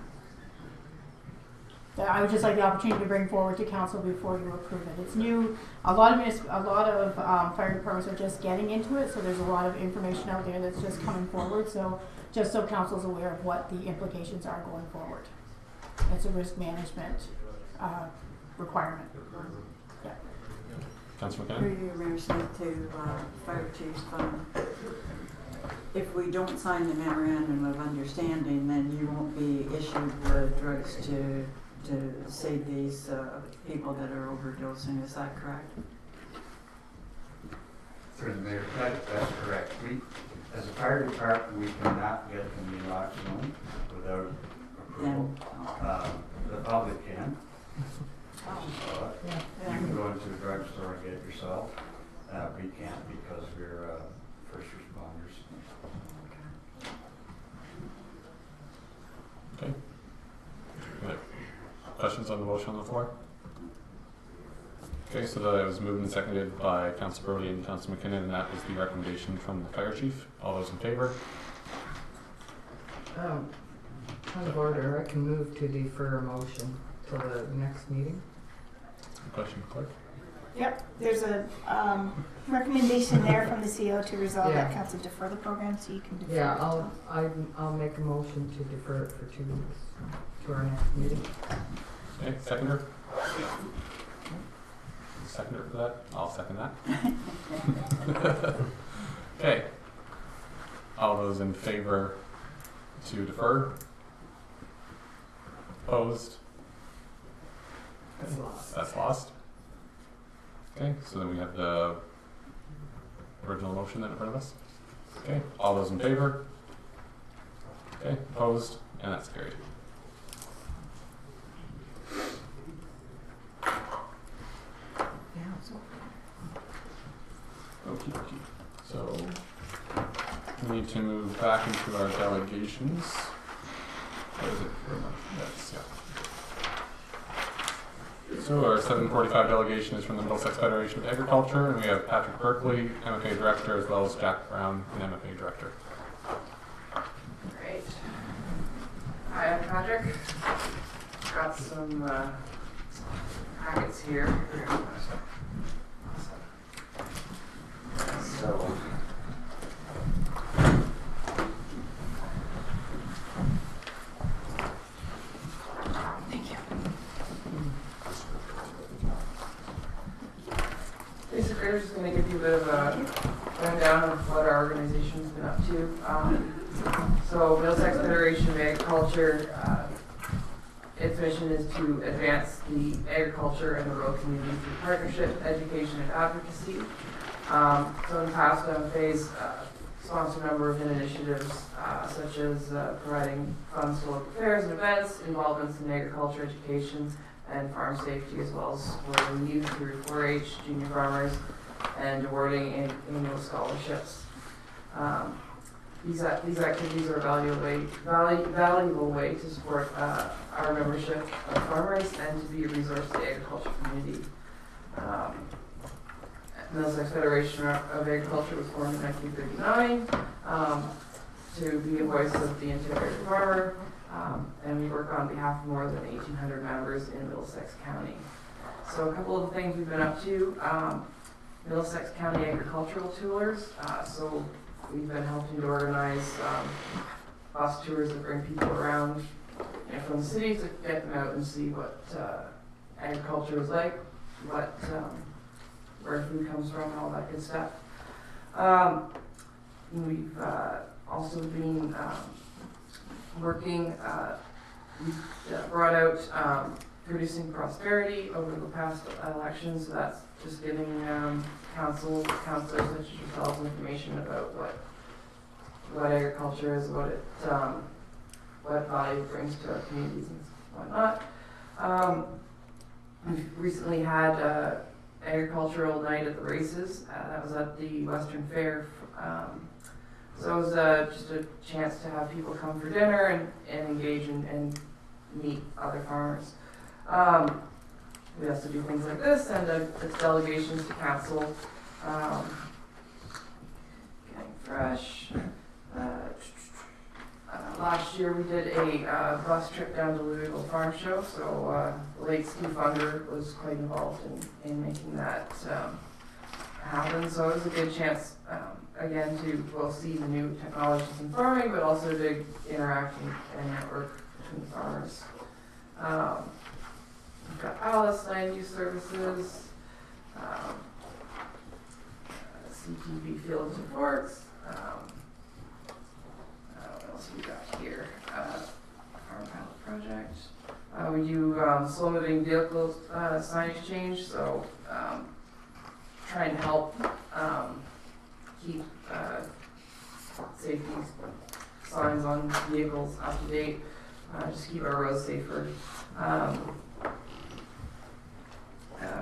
that I would just like the opportunity to bring forward to council before you approve it. It's new. A lot of fire departments are just getting into it, so there's a lot of information out there that's just coming forward. So just so council's aware of what the implications are going forward. It's a risk management requirement. Yeah. Councillor Through McKinnon? you, Mayor Smith, to Fire Chief, if we don't sign the memorandum of understanding, then you won't be issued the drugs to save these people that are overdosing. Is that correct? Through the mayor, that's correct. We, as a fire department, we cannot get the naloxone without approval. The public can. You can go into a drugstore and get it yourself. We can't because we're first responders. Okay. Good. Questions on the motion on the floor? Okay, so that was moved and seconded by Council Brody and Council McKinnon, and that was the recommendation from the fire chief. All those in favor? Point of order, I can move to defer a motion till the next meeting. Question, clerk? Yep, there's a recommendation there from the CO to resolve that Yeah. council defer the program, so you can defer. Yeah, I'll make a motion to defer it for 2 weeks to our next meeting. Okay, seconder? Seconder for that? I'll second that. Okay. All those in favor to defer? Opposed? That's lost. That's lost. Okay, so then we have the original motion then in front of us. Okay, all those in favor? Okay, opposed? And that's carried. Okie dokie. So we need to move back into our delegations. What is it? Yes, yeah. So our 7:45 delegation is from the Middlesex Federation of Agriculture, and we have Patrick Berkeley, MFA Director, as well as Jack Brown, an MFA Director. Great. Hi, I'm Patrick. Got some packets here. So, thank you. Basically, I'm just going to give you a bit of a rundown of what our organization's been up to. So, Middlesex Federation of Agriculture, its mission is to advance the agriculture and the rural community through partnership, education, and advocacy. So in the past, MFA's sponsored a number of initiatives, such as providing funds to local fairs and events, involvements in agriculture, education, and farm safety, as well as supporting youth through 4-H, junior farmers, and awarding annual scholarships. These activities are a valuable way to support our membership of farmers and to be a resource to the agriculture community. Middlesex Federation of Agriculture was formed in 1939 to be a voice of the interior farmer, and we work on behalf of more than 1,800 members in Middlesex County. So a couple of the things we've been up to, Middlesex County Agricultural Tours. So we've been helping to organize bus tours that bring people around from the city to get them out and see what agriculture is like, where food comes from, all that good stuff. We've also been working, we've brought out Producing Prosperity over the past elections, so that's just giving councilors such as yourselves information about what agriculture is, what value it brings to our communities and whatnot. We've recently had agricultural night at the races. That was at the Western Fair. So it was just a chance to have people come for dinner and engage and meet other farmers. We also do things like this, and it's delegations to council, getting fresh. Last year we did a bus trip down to Louisville Farm Show, so the late Steve Funder was quite involved in making that happen. So it was a good chance, again, to both see the new technologies in farming, but also to interact and network between farmers. We've got Alice, Land Use Services, CTV Field Supports. What else we got here? Farm Pilot Project. We do slow moving vehicle sign exchange, so trying to help keep safety signs on vehicles up to date. just keep our roads safer.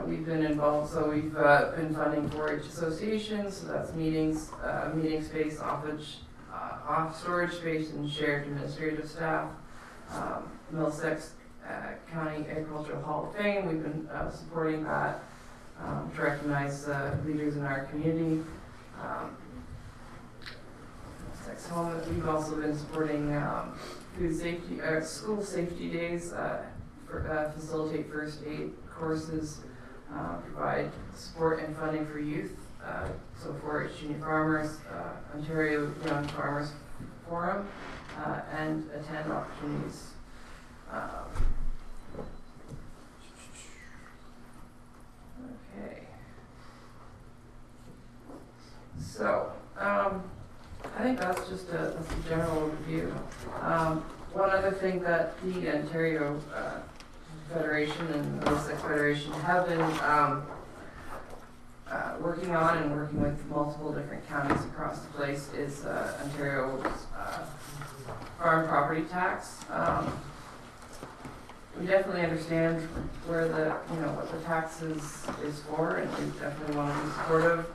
We've been involved, so we've been funding 4-H associations, so that's meetings, meeting space, off storage space, and shared administrative staff. Middlesex County Agricultural Hall of Fame, we've been supporting that to recognize leaders in our community. Middlesex Home, we've also been supporting food safety, school safety days, facilitate first aid courses, provide support and funding for youth, so 4-H junior farmers, Ontario Young Farmers Forum, and attend opportunities. Okay. So, I think that's just that's a general overview. One other thing that the Ontario Federation and the Middlesex Federation have been working on and working with multiple different counties across the place is Ontario's farm property tax. We definitely understand where the what the tax is for, and we definitely want to be supportive.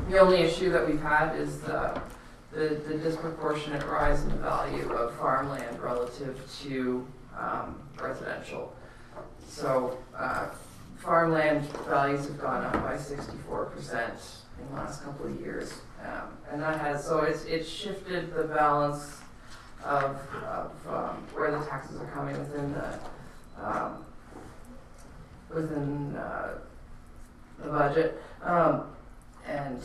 The only issue that we've had is the disproportionate rise in the value of farmland relative to residential. So farmland values have gone up by 64% in the last couple of years, and that has it's shifted the balance of where the taxes are coming within the budget, and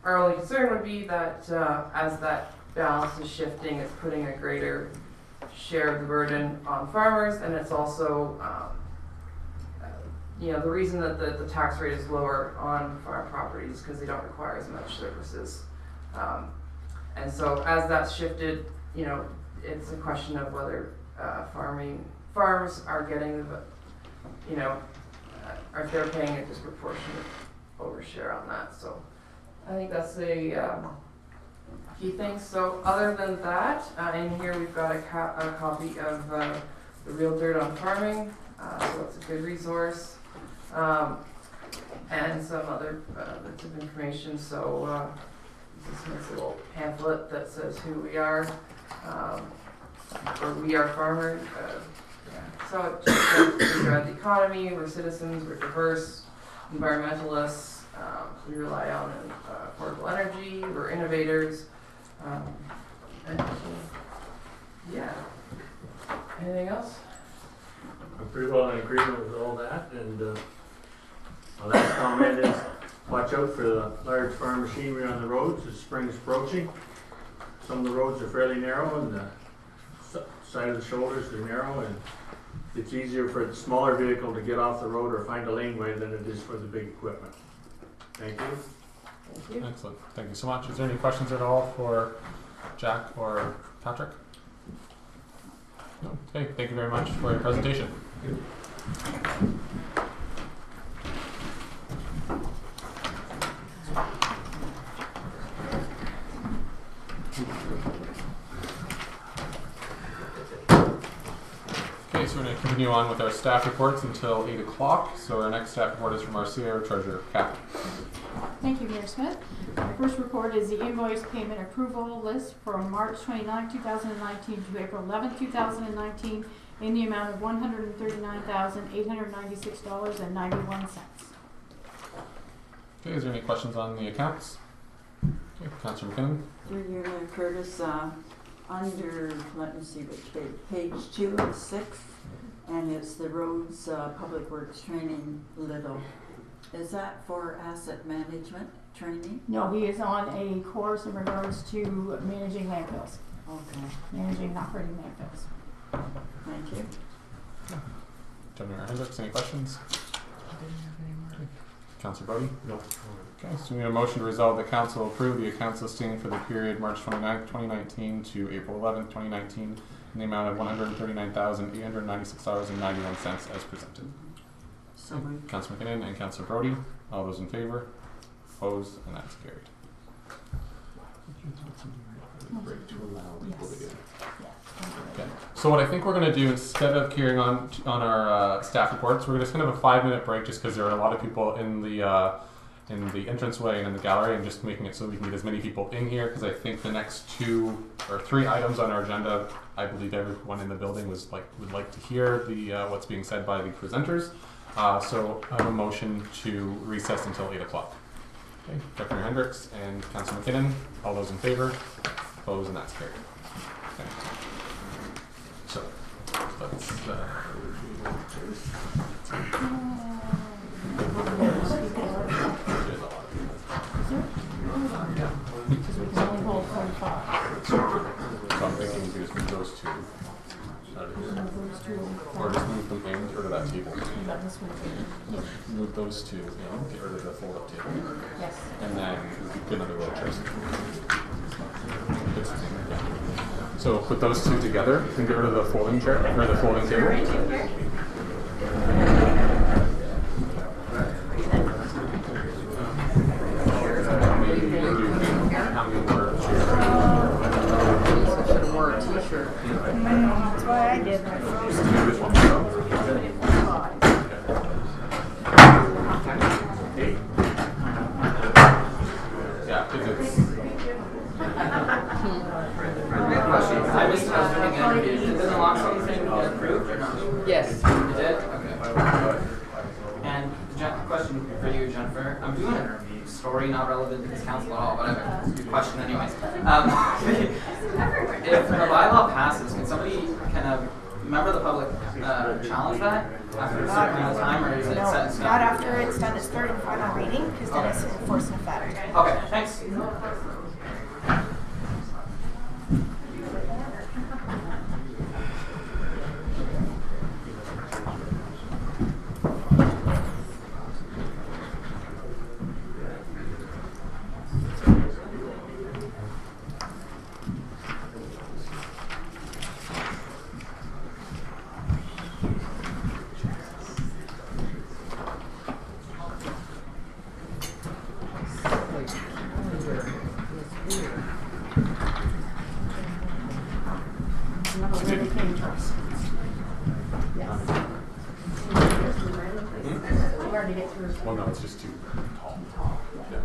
our only concern would be that as that balance is shifting, it's putting a greater share of the burden on farmers, and it's also the reason that the tax rate is lower on farm properties because they don't require as much services, and so as that's shifted, it's a question of whether farms are getting if they're paying a disproportionate overshare on that. So I think that's a key thing. So other than that, in here we've got a copy of the Real Dirt on Farming, so it's a good resource, and some other bits of information. So this is a nice little pamphlet that says who we are, or we are farmers. So it just says we're the economy, we're citizens, we're diverse, environmentalists, we rely on affordable energy, we're innovators, and yeah. Anything else? I'm pretty well in agreement with all that, and my last comment is watch out for the large farm machinery on the roads as spring's approaching. Some of the roads are fairly narrow, and the side of the shoulders are narrow, and it's easier for the smaller vehicle to get off the road or find a laneway than it is for the big equipment. Thank you. Thank you. Excellent. Thank you so much. Is there any questions at all for Jack or Patrick? No? Okay, thank you very much for your presentation. Okay, so we're going to continue on with our staff reports until 8 o'clock. So our next staff report is from our CIO Treasurer, Kathy. Thank you, Mayor Smith. My first report is the invoice payment approval list from March 29, 2019 to April 11, 2019 in the amount of $139,896.91. Okay, is there any questions on the accounts? Okay, Councillor McKinnon. Through you, Curtis, under, let me see which page 2 of 6, and it's the roads public works training little. Is that for asset management training? No, he is on a course in regards to managing landfills. Okay. Managing and operating landfills. Thank you. General Hendricks, any questions? Councillor Brody? No. Okay, so we have a motion to resolve the council approve the accounts listing for the period March 29th, 2019 to April 11th, 2019 in the amount of $139,896.91 as presented. So moved. Councillor McKinnon and Councillor Brody, all those in favor? Opposed? And that's carried. Yes. So what I think we're going to do, instead of carrying on our staff reports, we're just going to have a 5-minute break, just because there are a lot of people in the entranceway and in the gallery, and just making it so we can get as many people in here, because I think the next 2 or 3 items on our agenda, I believe everyone in the building would like to hear what's being said by the presenters. So I have a motion to recess until 8 o'clock. Okay. Deputy Hendricks and Councilor McKinnon, all those in favor? Opposed, and that's carried. Okay. So let's Because we can only hold 45. so I'm thinking we just move those 2. Or just move them in, get rid of that table. No, move those 2 in, get rid of the fold-up table. Yes. And then get another wheelchairs. Yeah. So put those 2 together and get rid of the folding chair or the folding table. How many more chairs? I should have wore a t-shirt. That's why I did my first. Yeah, it's I missed did the naloxone thing get approved or not? Yes. You did? Okay. And question for you, Jennifer. I'm doing a story not relevant to this council at all, but I have a question anyways. If the bylaw passes, can a member of the public challenge that after a certain amount of time, or is it set in stone? Not after it's done its third and final reading, because then it's in force and effect. Okay, thanks. Well, no, it's just too tall. Yeah.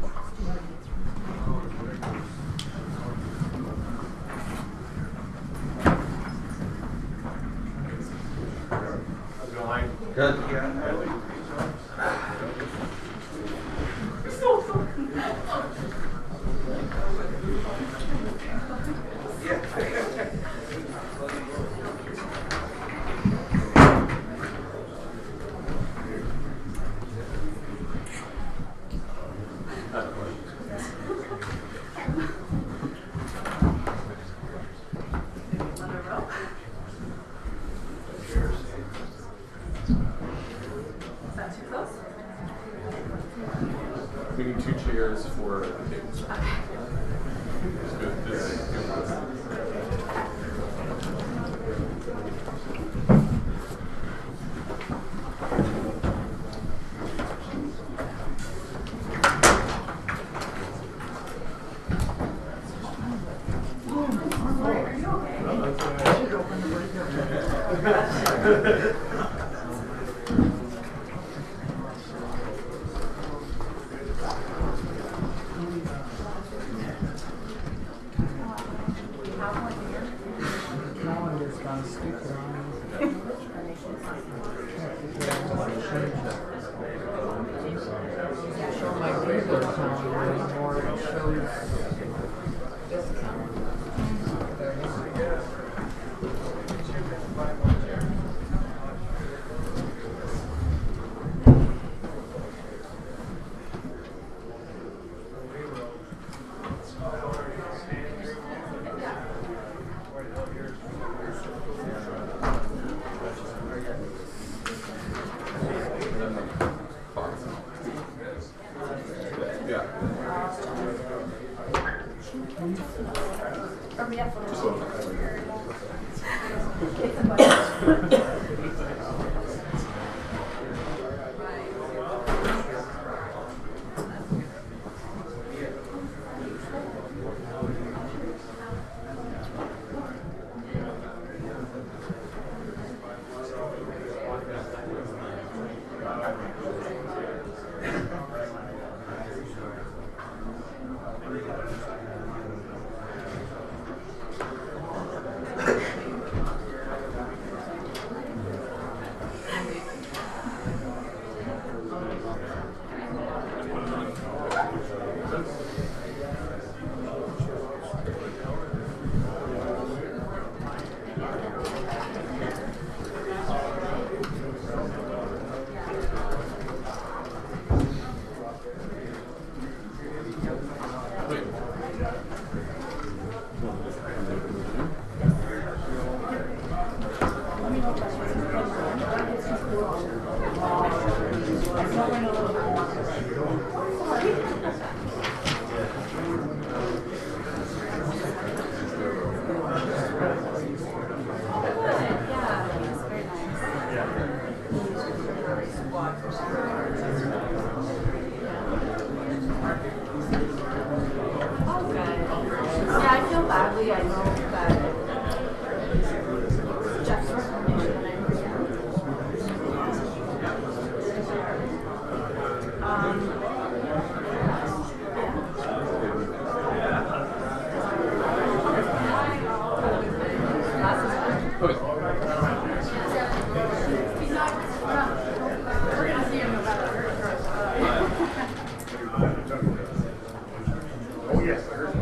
How's it going? Good. We need 2 chairs for the tables. Sadly, I know that Jeff's recommendation that I agree Oh, yes, I heard.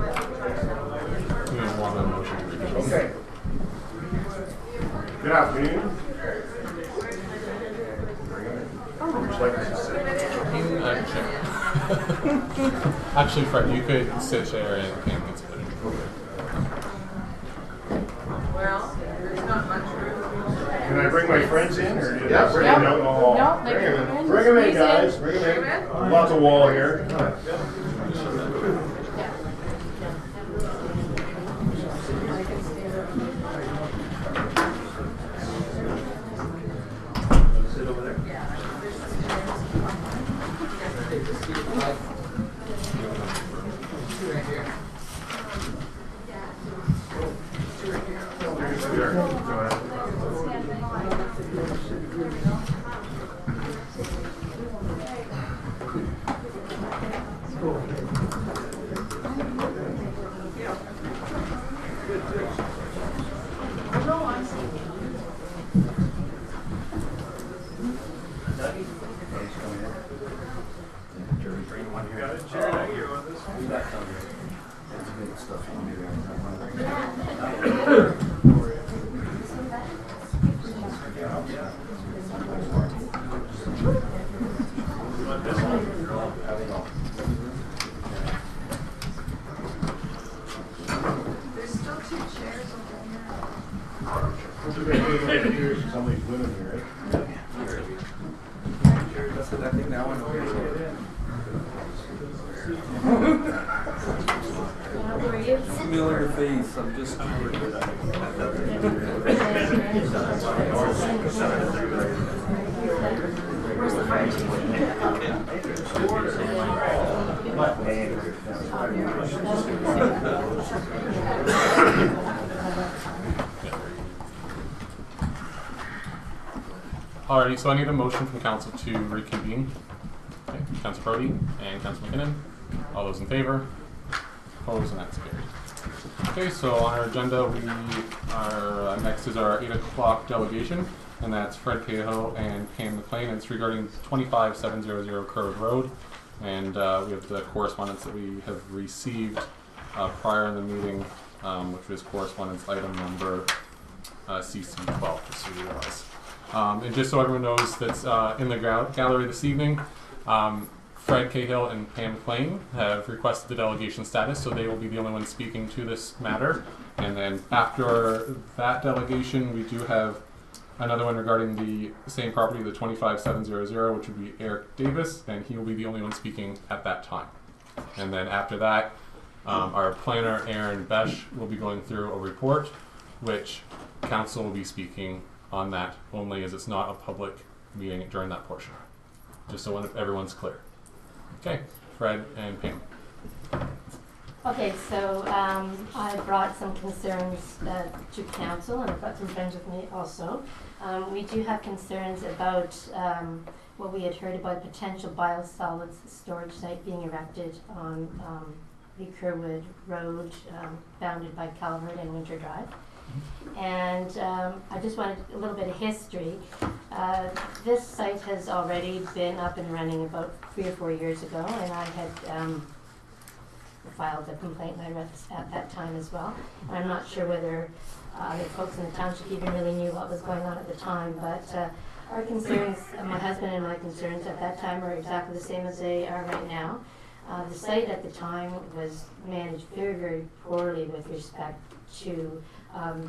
Okay. Good afternoon. Would you like us to sit? Actually, Fred, you could sit there and Pam can sit there. Well, there's not much room. Can I bring my friends in, or? Yeah, bring them down the hall. No, Bring them in. Bring them in, guys. Bring them in. Lots of wall here. Sit over there. Here, go ahead. There's still 2 chairs over Here's some of these women here, right? I think that one over Familiar face, I'm just Where's the fire chief? Alrighty, so I need a motion from council to reconvene. Okay, Council Brody and Council McKinnon. All those in favor? Opposed, and that's carried. Okay, so on our agenda, next is our 8 o'clock delegation, and that's Fred Cahill and Pam McLean. It's regarding 25700 Kerwood Road, and we have the correspondence that we have received prior in the meeting, which was correspondence item number CC12, just so you realize. And just so everyone knows that's in the gallery this evening, Fred Cahill and Pam McLean have requested the delegation status, so they will be the only ones speaking to this matter. And then after that delegation, we do have another one regarding the same property, the 25700, which would be Eric Davis, and he will be the only one speaking at that time. And then after that, our planner, Aaron Besh, will be going through a report, which council will be speaking on that only, as it's not a public meeting during that portion. Just so everyone's clear. Okay, Fred and Pam. Okay, so I brought some concerns to council, and I've got some friends with me also. We do have concerns about what we had heard about potential biosolids storage site being erected on the Kerwood Road, bounded by Calvert and Winter Drive. And I just wanted a little bit of history. This site has already been up and running about 3 or 4 years ago, and I had filed a complaint, and I read this at that time as well. And I'm not sure whether the folks in the township even really knew what was going on at the time, but our concerns, my husband and my concerns at that time are exactly the same as they are right now. The site at the time was managed very, very poorly with respect to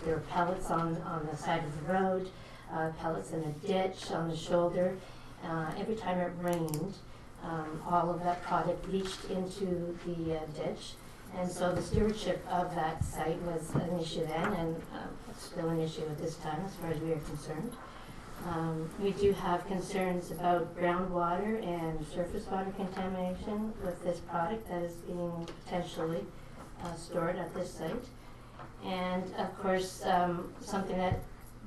there were pellets on the side of the road, pellets in a ditch on the shoulder. Every time it rained, all of that product leached into the ditch. And so the stewardship of that site was an issue then, and it's still an issue at this time as far as we are concerned. We do have concerns about groundwater and surface water contamination with this product that is being potentially stored at this site. And of course, something that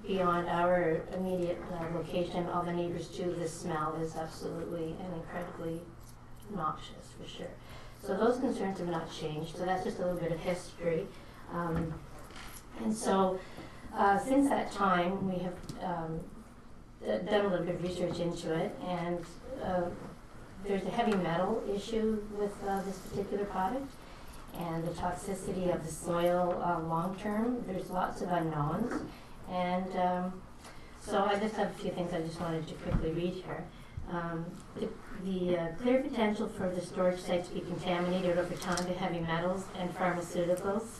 beyond our immediate location, all the neighbors too, the smell is absolutely and incredibly noxious for sure. So those concerns have not changed. So that's just a little bit of history. And so since that time, we have done a little bit of research into it, and there's a heavy metal issue with this particular product, and the toxicity of the soil long term. There's lots of unknowns, and so I just have a few things I just wanted to quickly read here. The clear potential for the storage site to be contaminated over time by heavy metals and pharmaceuticals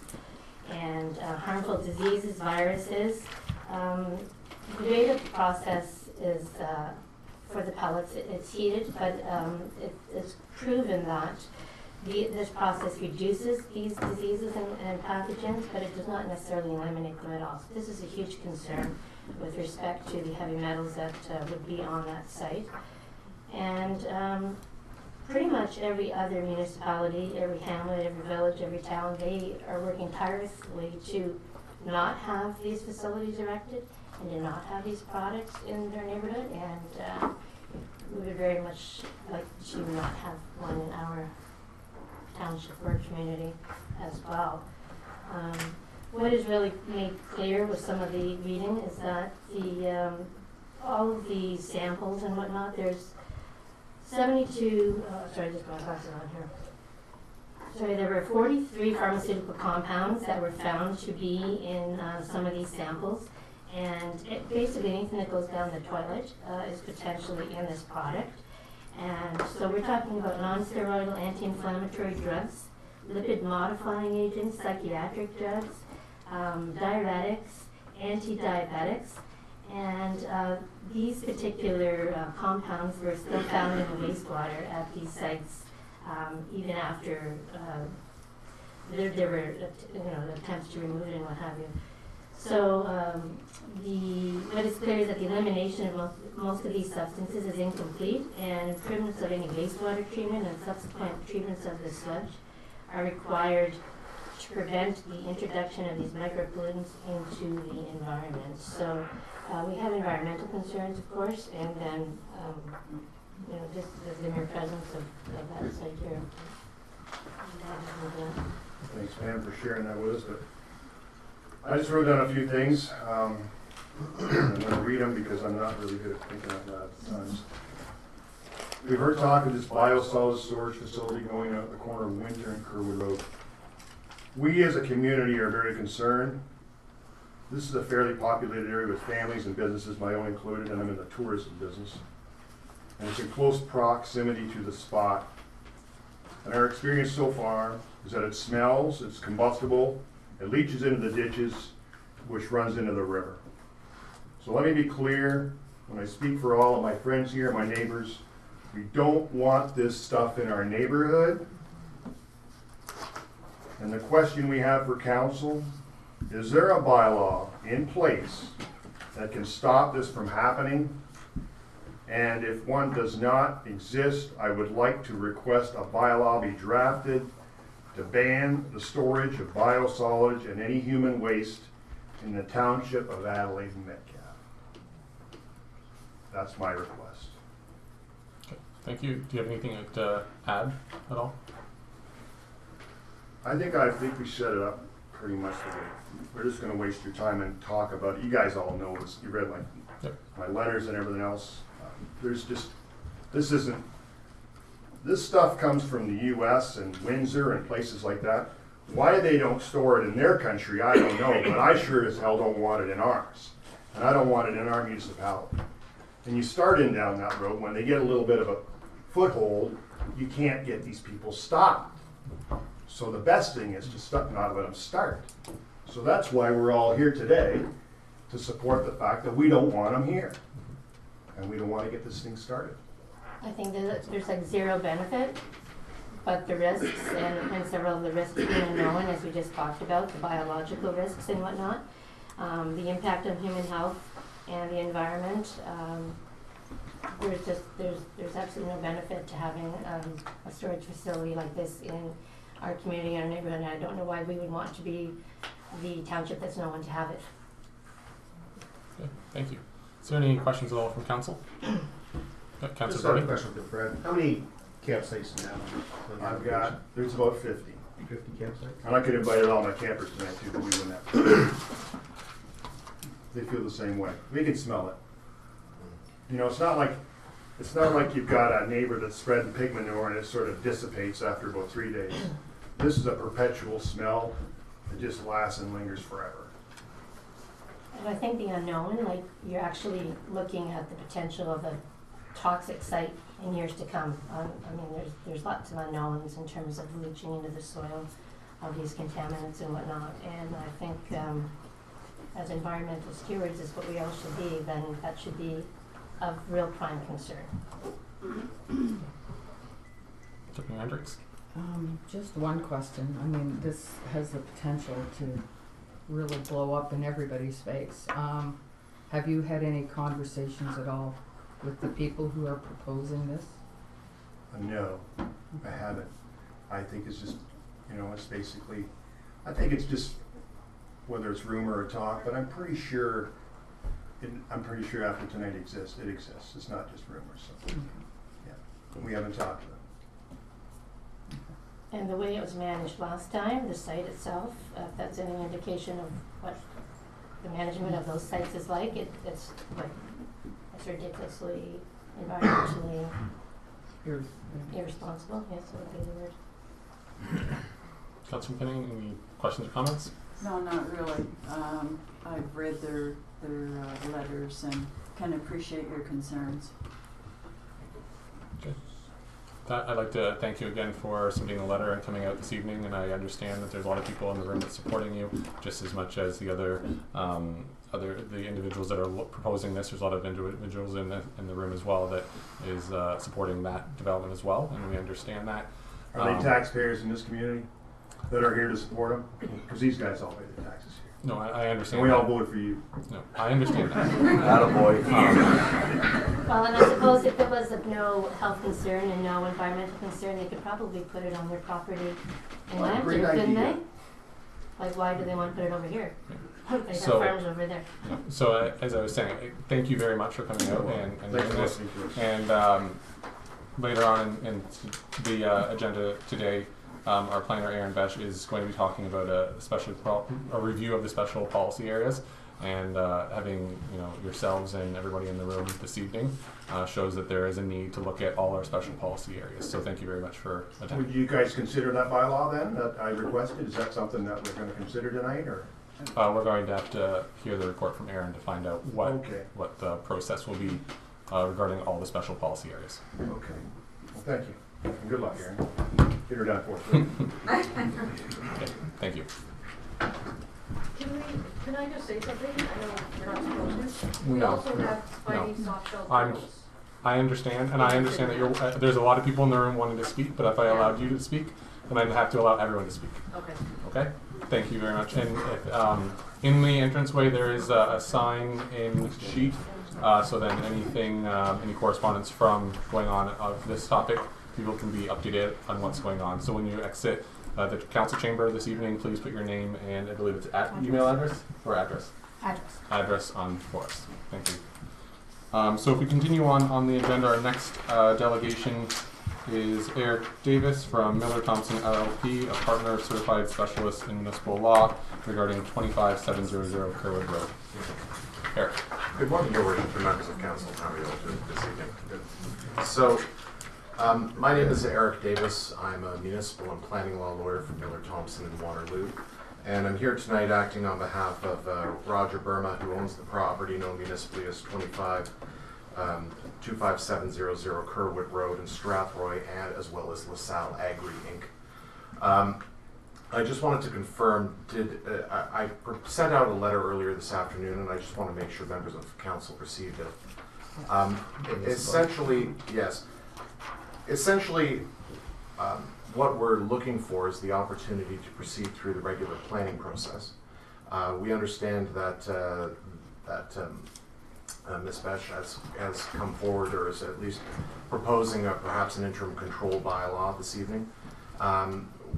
and harmful diseases, viruses. The way the process is for the pellets, it's heated, but it's proven that this process reduces these diseases and pathogens, but it does not necessarily eliminate them at all. So this is a huge concern with respect to the heavy metals that would be on that site. And pretty much every other municipality, every hamlet, every village, every town, they are working tirelessly to not have these facilities erected and to not have these products in their neighborhood. And we would very much like to not have one in our township or community as well. What is really made clear with some of the reading is that the all of the samples and whatnot, there's 72, sorry, just got my glasses on here. Sorry, there were 43 pharmaceutical compounds that were found to be in some of these samples. And basically anything that goes down the toilet is potentially in this product. And so we're talking about non-steroidal anti-inflammatory drugs, lipid-modifying agents, psychiatric drugs, diuretics, anti-diabetics, and these particular compounds were still found in the wastewater at these sites even after there were attempts to remove it and what have you. So what is clear is that the elimination of most of these substances is incomplete, and improvements of any wastewater treatment and subsequent treatments of the sludge are required to prevent the introduction of these micropollutants into the environment. So we have environmental concerns, of course, and then just the mere presence of that site here. Thanks, Pam, for sharing that with us. But I just wrote down a few things. I'm going to read them because I'm not really good at thinking out loud at times. We've heard talk of this biosolids storage facility going out the corner of Winter and Kerwood Road. We as a community are very concerned. This is a fairly populated area with families and businesses, my own included, and I'm in the tourism business. And it's in close proximity to the spot. And our experience so far is that it smells, it's combustible, it leaches into the ditches, which runs into the river. So let me be clear, when I speak for all of my friends here, my neighbors, we don't want this stuff in our neighborhood. And the question we have for council, is there a bylaw in place that can stop this from happening? And if one does not exist, I would like to request a bylaw be drafted to ban the storage of biosolids and any human waste in the township of Adelaide Metcalfe. That's my request. Okay, thank you. Do you have anything to add at all? I think we set it up pretty much the way. We're just going to waste your time and talk about it. You guys all know this. You read my letters and everything else. This stuff comes from the U.S. and Windsor and places like that. Why they don't store it in their country, I don't know, but I sure as hell don't want it in ours. And I don't want it in our municipality. And you start in down that road, when they get a little bit of a foothold, you can't get these people stopped. So the best thing is to not let them start. So that's why we're all here today, to support the fact that we don't want them here. And we don't want to get this thing started. I think that there's like zero benefit, but the risks and several of the risks being unknown, as we just talked about, the biological risks and whatnot, the impact on human health and the environment. There's absolutely no benefit to having a storage facility like this in our community, our neighborhood, and I don't know why we would want to be the township that's known to have it. Okay, thank you. Is there any questions at all from council? Councillor Just have a Brody? question for Fred. How many campsites do you have? I've got, there's about 50. 50 campsites? And I could invite all my campers tonight too, but we wouldn't have to. They feel the same way. We can smell it. You know, it's not like you've got a neighbor that's spreading pig manure and it sort of dissipates after about 3 days. This is a perpetual smell that just lasts and lingers forever. And I think the unknown, like you're actually looking at the potential of a toxic site in years to come. I mean, there's lots of unknowns in terms of leaching into the soil of these contaminants and whatnot. And I think as environmental stewards is what we all should be, then that should be of real prime concern. Deputy Hendricks? Just one question. I mean, this has the potential to really blow up in everybody's face. Have you had any conversations at all with the people who are proposing this? No, I haven't. I think it's just, you know, it's basically, I think it's just, whether it's rumor or talk, but I'm pretty sure after tonight it exists. It's not just rumors. So, yeah, we haven't talked to them. And the way it was managed last time, the site itself, if that's any indication of what the management of those sites is like, it's ridiculously environmentally irresponsible. Yes, that would be the word. Councillor Penning, any questions or comments? No, not really. I've read their letters and can appreciate your concerns. Okay. I'd like to thank you again for submitting the letter and coming out this evening, and I understand that there's a lot of people in the room that's supporting you just as much as the other the individuals that are proposing this. There's a lot of individuals in the room as well that is supporting that development as well, and we understand that. Are they taxpayers in this community that are here to support them? Because these guys all pay the taxes here. No, I understand. And we that. all voted for you. No, I understand that. Attaboy. Well, and I suppose if it was of no health concern and no environmental concern, they could probably put it on their property in Lambton, couldn't they? Like, why do they want to put it over here? They have farms over there. Yeah. So as I was saying, thank you very much for coming out and doing this. And later on in the agenda today, our planner Aaron Besh is going to be talking about a review of the special policy areas, and having yourselves and everybody in the room this evening shows that there is a need to look at all our special policy areas. So thank you very much for attending. Would you guys consider that bylaw then that I requested? Is that something that we're going to consider tonight, or? We're going to have to hear the report from Aaron to find out what the process will be regarding all the special policy areas. Okay. Well, thank you. And good luck, Aaron. Get her done for us. Okay, thank you. Can I just say something? I know we're not supposed to. We No, also have Spidey soft shell turtles. I understand, and I understand that there's a lot of people in the room wanting to speak, but if I allowed you to speak, then I'd have to allow everyone to speak. Okay. Okay? Thank you very much. And if, in the entranceway there is a sign-in sheet, so then anything, any correspondence from going on of this topic, people can be up to date on what's going on. So when you exit the council chamber this evening, please put your name and I believe it's email address or address? Address on for us. Thank you. So if we continue on the agenda, our next delegation is Eric Davis from Miller Thompson LLP, a partner certified specialist in municipal law regarding 25700 Kerwood Road. Eric. Good morning, your worship and members of council. How are you all doing this evening? Good. So, my name is Eric Davis. I'm a municipal and planning law lawyer from Miller Thompson in Waterloo. And I'm here tonight acting on behalf of Roger Burma, who owns the property known municipally as 25700 Kerwood Road in Strathroy, and as well as LaSalle Agri Inc. I just wanted to confirm, I sent out a letter earlier this afternoon, and I just want to make sure members of council received it. Essentially, yes. Essentially, what we're looking for is the opportunity to proceed through the regular planning process. We understand that Ms. Besh has come forward, or is at least proposing perhaps an interim control bylaw this evening.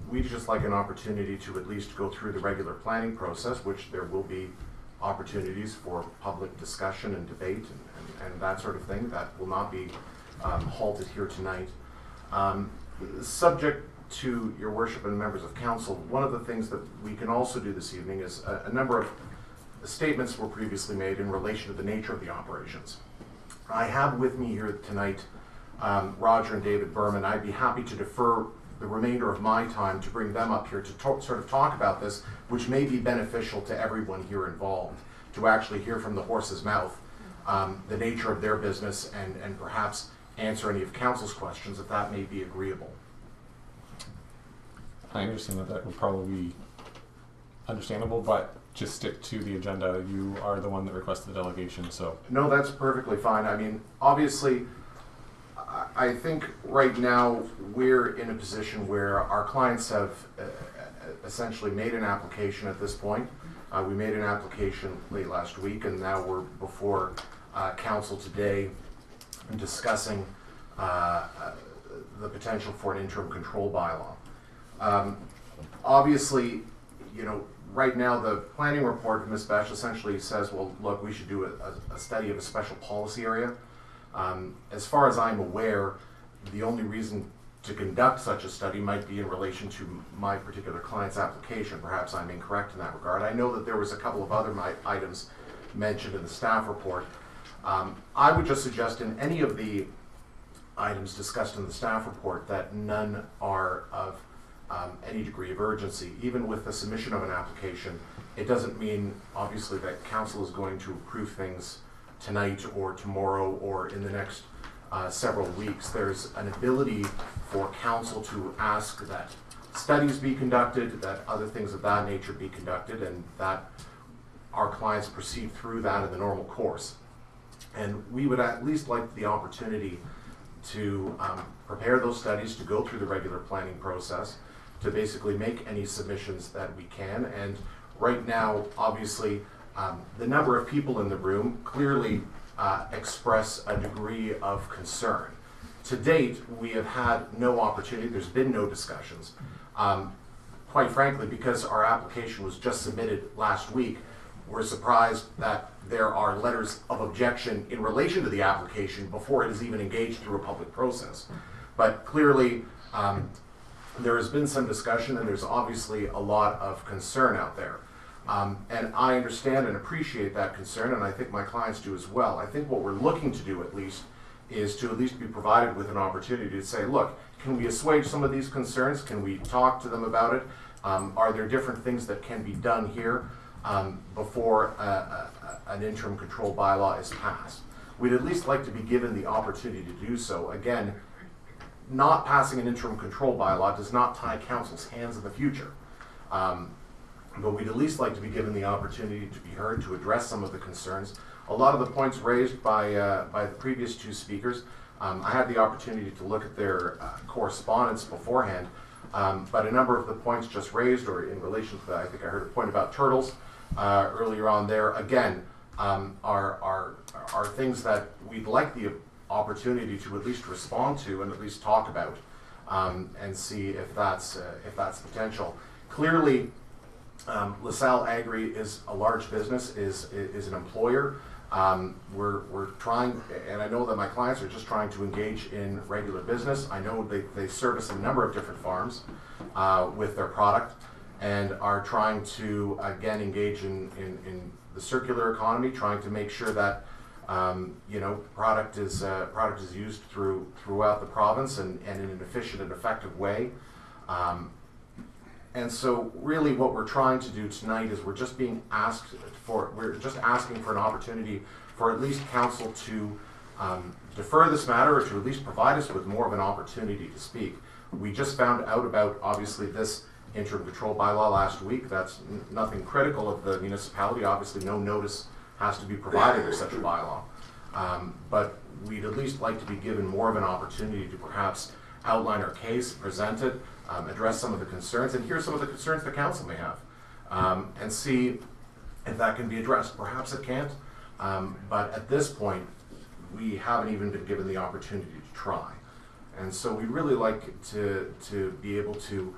we'd just like an opportunity to at least go through the regular planning process, which there will be opportunities for public discussion and debate and that sort of thing. That will not be halted here tonight. Subject to your worship and members of council, one of the things that we can also do this evening is a number of statements were previously made in relation to the nature of the operations. I have with me here tonight Roger and David Berman. I'd be happy to defer the remainder of my time to bring them up here to sort of talk about this, which may be beneficial to everyone here involved, to actually hear from the horse's mouth the nature of their business and perhaps answer any of council's questions, if that may be agreeable. I understand that would probably be understandable, but just stick to the agenda. You are the one that requested the delegation, so. No, that's perfectly fine. I mean, obviously, I think right now we're in a position where our clients have essentially made an application at this point. We made an application late last week, and now we're before council today discussing the potential for an interim control bylaw. Obviously, you know, right now the planning report from Ms. Besh essentially says, well, look, we should do a study of a special policy area. As far as I'm aware, the only reason to conduct such a study might be in relation to my particular client's application. Perhaps I'm incorrect in that regard. I know that there was a couple of other items mentioned in the staff report. I would just suggest in any of the items discussed in the staff report that none are of any degree of urgency. Even with the submission of an application, it doesn't mean obviously that council is going to approve things tonight or tomorrow or in the next several weeks. There's an ability for council to ask that studies be conducted, that other things of that nature be conducted, and that our clients proceed through that in the normal course. And we would at least like the opportunity to prepare those studies, to go through the regular planning process, to basically make any submissions that we can. And right now, obviously, the number of people in the room clearly express a degree of concern. To date, we have had no opportunity, there's been no discussions. Quite frankly, because our application was just submitted last week, we're surprised that there are letters of objection in relation to the application before it is even engaged through a public process. But clearly, there has been some discussion and there's obviously a lot of concern out there. And I understand and appreciate that concern, and I think my clients do as well. I think what we're looking to do at least is to at least be provided with an opportunity to say, look, can we assuage some of these concerns? Can we talk to them about it? Are there different things that can be done here before an interim control bylaw is passed? We'd at least like to be given the opportunity to do so. Again, not passing an interim control bylaw does not tie council's hands in the future. But we'd at least like to be given the opportunity to be heard, to address some of the concerns. A lot of the points raised by the previous two speakers, I had the opportunity to look at their correspondence beforehand, but a number of the points just raised, or in relation to that, I think I heard a point about turtles earlier on there, again, are things that we'd like the opportunity to at least respond to and at least talk about and see if that's potential. Clearly, LaSalle Agri is a large business, is an employer. We're trying, and I know that my clients are just trying to engage in regular business. I know they service a number of different farms with their product and are trying to, again, engage in the circular economy, trying to make sure that product is used throughout the province and in an efficient and effective way. And so really what we're trying to do tonight is we're just asking for an opportunity for at least council to defer this matter, or to at least provide us with more of an opportunity to speak. We just found out about, obviously, this interim control bylaw last week. That's nothing critical of the municipality. Obviously, no notice has to be provided of such a bylaw. But we'd at least like to be given more of an opportunity to perhaps outline our case, present it, address some of the concerns, and hear some of the concerns the council may have, and see if that can be addressed. Perhaps it can't, but at this point, we haven't even been given the opportunity to try. And so we'd really like to be able to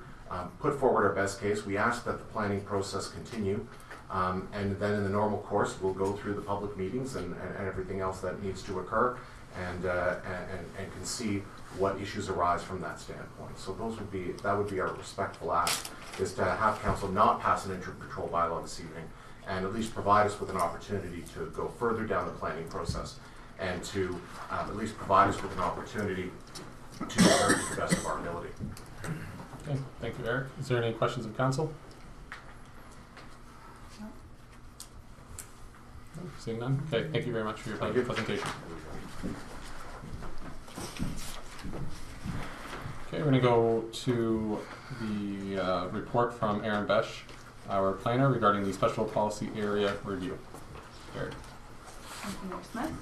put forward our best case. We ask that the planning process continue, and then in the normal course, we'll go through the public meetings and everything else that needs to occur, and can see what issues arise from that standpoint. So that would be our respectful ask, is to have council not pass an interim control bylaw this evening, and at least provide us with an opportunity to go further down the planning process, and to at least provide us with an opportunity to serve to the best of our ability. Okay, thank you, Eric. Is there any questions of council? No. Seeing none? Okay, thank you very much for your presentation. Okay, we're going to go to the report from Aaron Besch, our planner, regarding the special policy area review. Eric. Thank you, Mayor Smith.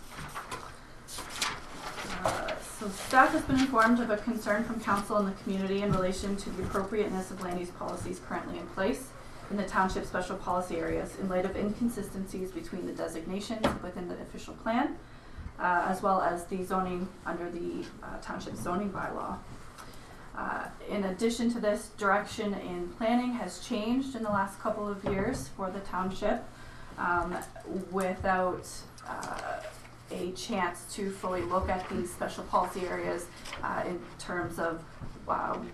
So staff has been informed of a concern from council and the community in relation to the appropriateness of land use policies currently in place in the township special policy areas in light of inconsistencies between the designations within the official plan, as well as the zoning under the township zoning bylaw. In addition to this, direction in planning has changed in the last couple of years for the township without a chance to fully look at these special policy areas in terms of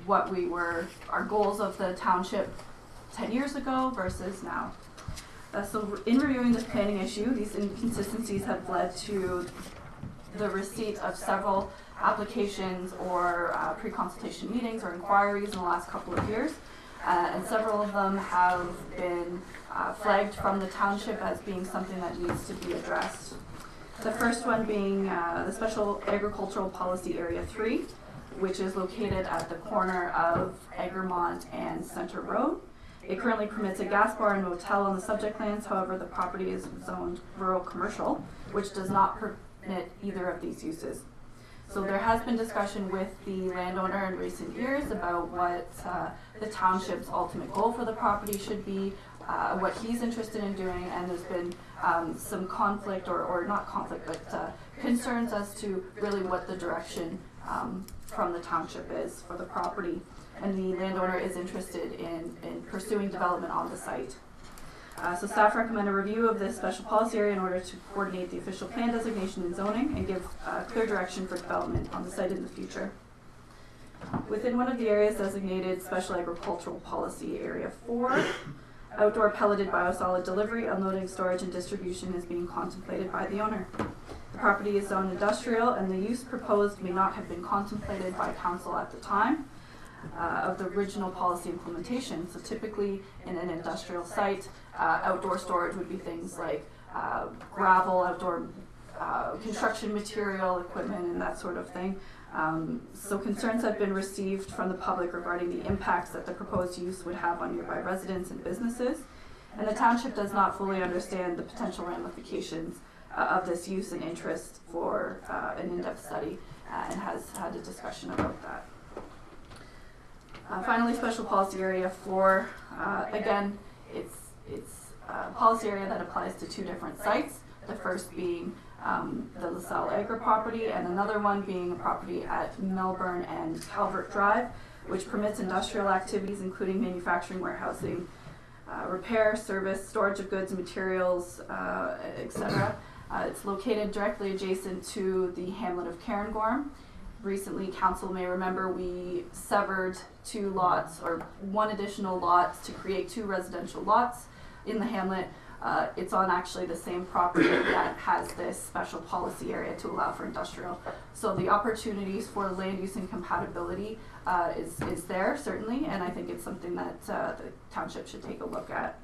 what our goals of the township 10 years ago versus now. So in reviewing this planning issue, these inconsistencies have led to the receipt of several applications or pre-consultation meetings or inquiries in the last couple of years, and several of them have been flagged from the township as being something that needs to be addressed. The first one being the Special Agricultural Policy Area 3, which is located at the corner of Egremont and Center Road. It currently permits a gas bar and motel on the subject lands. However, the property is zoned rural commercial, which does not permit either of these uses. So there has been discussion with the landowner in recent years about what the township's ultimate goal for the property should be, what he's interested in doing, and there's been some conflict, or not conflict, but concerns as to really what the direction from the township is for the property. And the landowner is interested in pursuing development on the site. So staff recommend a review of this special policy area in order to coordinate the official plan designation and zoning and give clear direction for development on the site in the future. Within one of the areas designated Special Agricultural Policy Area 4, outdoor pelleted biosolid delivery, unloading, storage, and distribution is being contemplated by the owner. The property is zoned industrial, and the use proposed may not have been contemplated by council at the time of the original policy implementation. So typically in an industrial site, outdoor storage would be things like gravel, outdoor construction material, equipment, and that sort of thing. So concerns have been received from the public regarding the impacts that the proposed use would have on nearby residents and businesses. And the township does not fully understand the potential ramifications of this use and interest for an in-depth study, and has had a discussion about that. Finally, Special Policy Area 4, again, it's a policy area that applies to two different sites. The first being the LaSalle Agri property, and another one being a property at Melbourne and Calvert Drive, which permits industrial activities including manufacturing, warehousing, repair, service, storage of goods and materials, etc. It's located directly adjacent to the hamlet of Cairngorm. Recently, council may remember we severed 2 lots, or 1 additional lot, to create 2 residential lots in the hamlet. It's on actually the same property that has this special policy area to allow for industrial. So the opportunities for land use and compatibility is there, certainly, and I think it's something that the township should take a look at.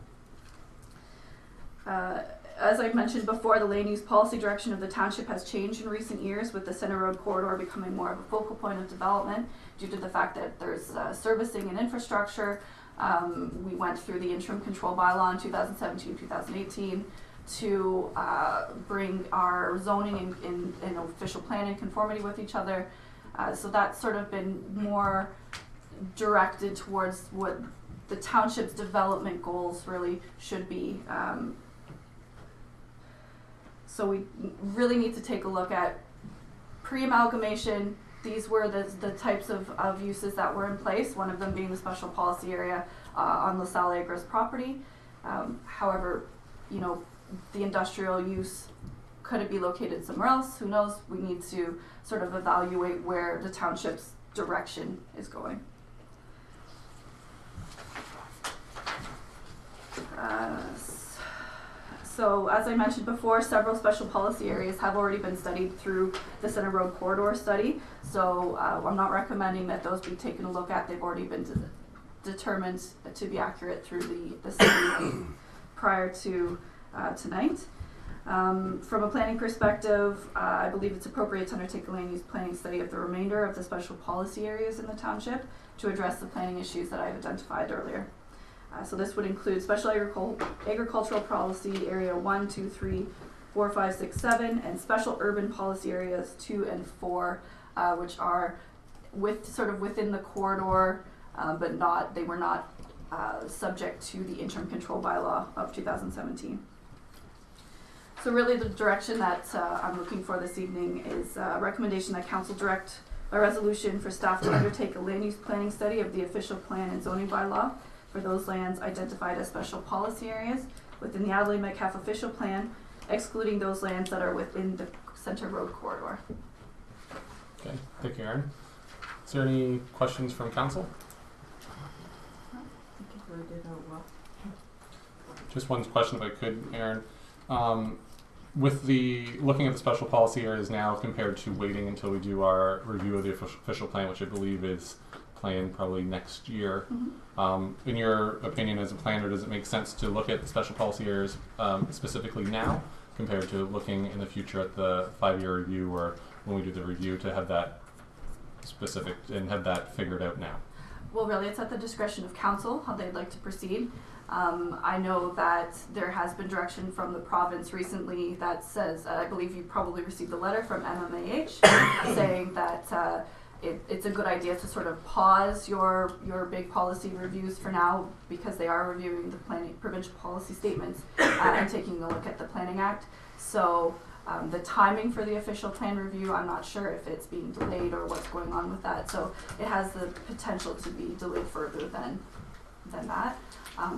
As I've mentioned before, the land use policy direction of the township has changed in recent years, with the Center Road corridor becoming more of a focal point of development due to the fact that there's servicing and infrastructure. We went through the interim control bylaw in 2017-2018 to bring our zoning in official plan in conformity with each other. So that's sort of been more directed towards what the township's development goals really should be. So we really need to take a look at pre-amalgamation, these were the types of uses that were in place, one of them being the special policy area on LaSalle Agra's property. However, you know, the industrial use, could it be located somewhere else? Who knows? We need to sort of evaluate where the township's direction is going. So as I mentioned before, several special policy areas have already been studied through the Center Road Corridor study. So I'm not recommending that those be taken a look at. They've already been determined to be accurate through the study prior to tonight. From a planning perspective, I believe it's appropriate to undertake a land use planning study of the remainder of the special policy areas in the township to address the planning issues that I've identified earlier. So this would include special agricultural policy area 1, 2, 3, 4, 5, 6, 7, and special urban policy areas 2 and 4, which are within the corridor, but they were not subject to the interim control bylaw of 2017. So really the direction that I'm looking for this evening is a recommendation that council direct a resolution for staff to undertake a land use planning study of the official plan and zoning bylaw for those lands identified as special policy areas within the Adelaide Metcalfe official plan, excluding those lands that are within the Center Road Corridor. Okay, thank you, Erin. Is there any questions from council? I think you really did well. Just one question if I could, Erin. With looking at the special policy areas now compared to waiting until we do our review of the official plan, which I believe is planned probably next year. In your opinion as a planner, does it make sense to look at the special policy areas specifically now compared to looking in the future at the 5-year review, or when we do the review, to have that specific and have that figured out now? Well, really, it's at the discretion of council how they'd like to proceed. I know that there has been direction from the province recently that says, I believe you probably received a letter from MMAH saying that it's a good idea to sort of pause your big policy reviews for now, because they are reviewing the provincial policy statements and taking a look at the Planning Act. So the timing for the official plan review, I'm not sure if it's being delayed or what's going on with that. So it has the potential to be delayed further than that.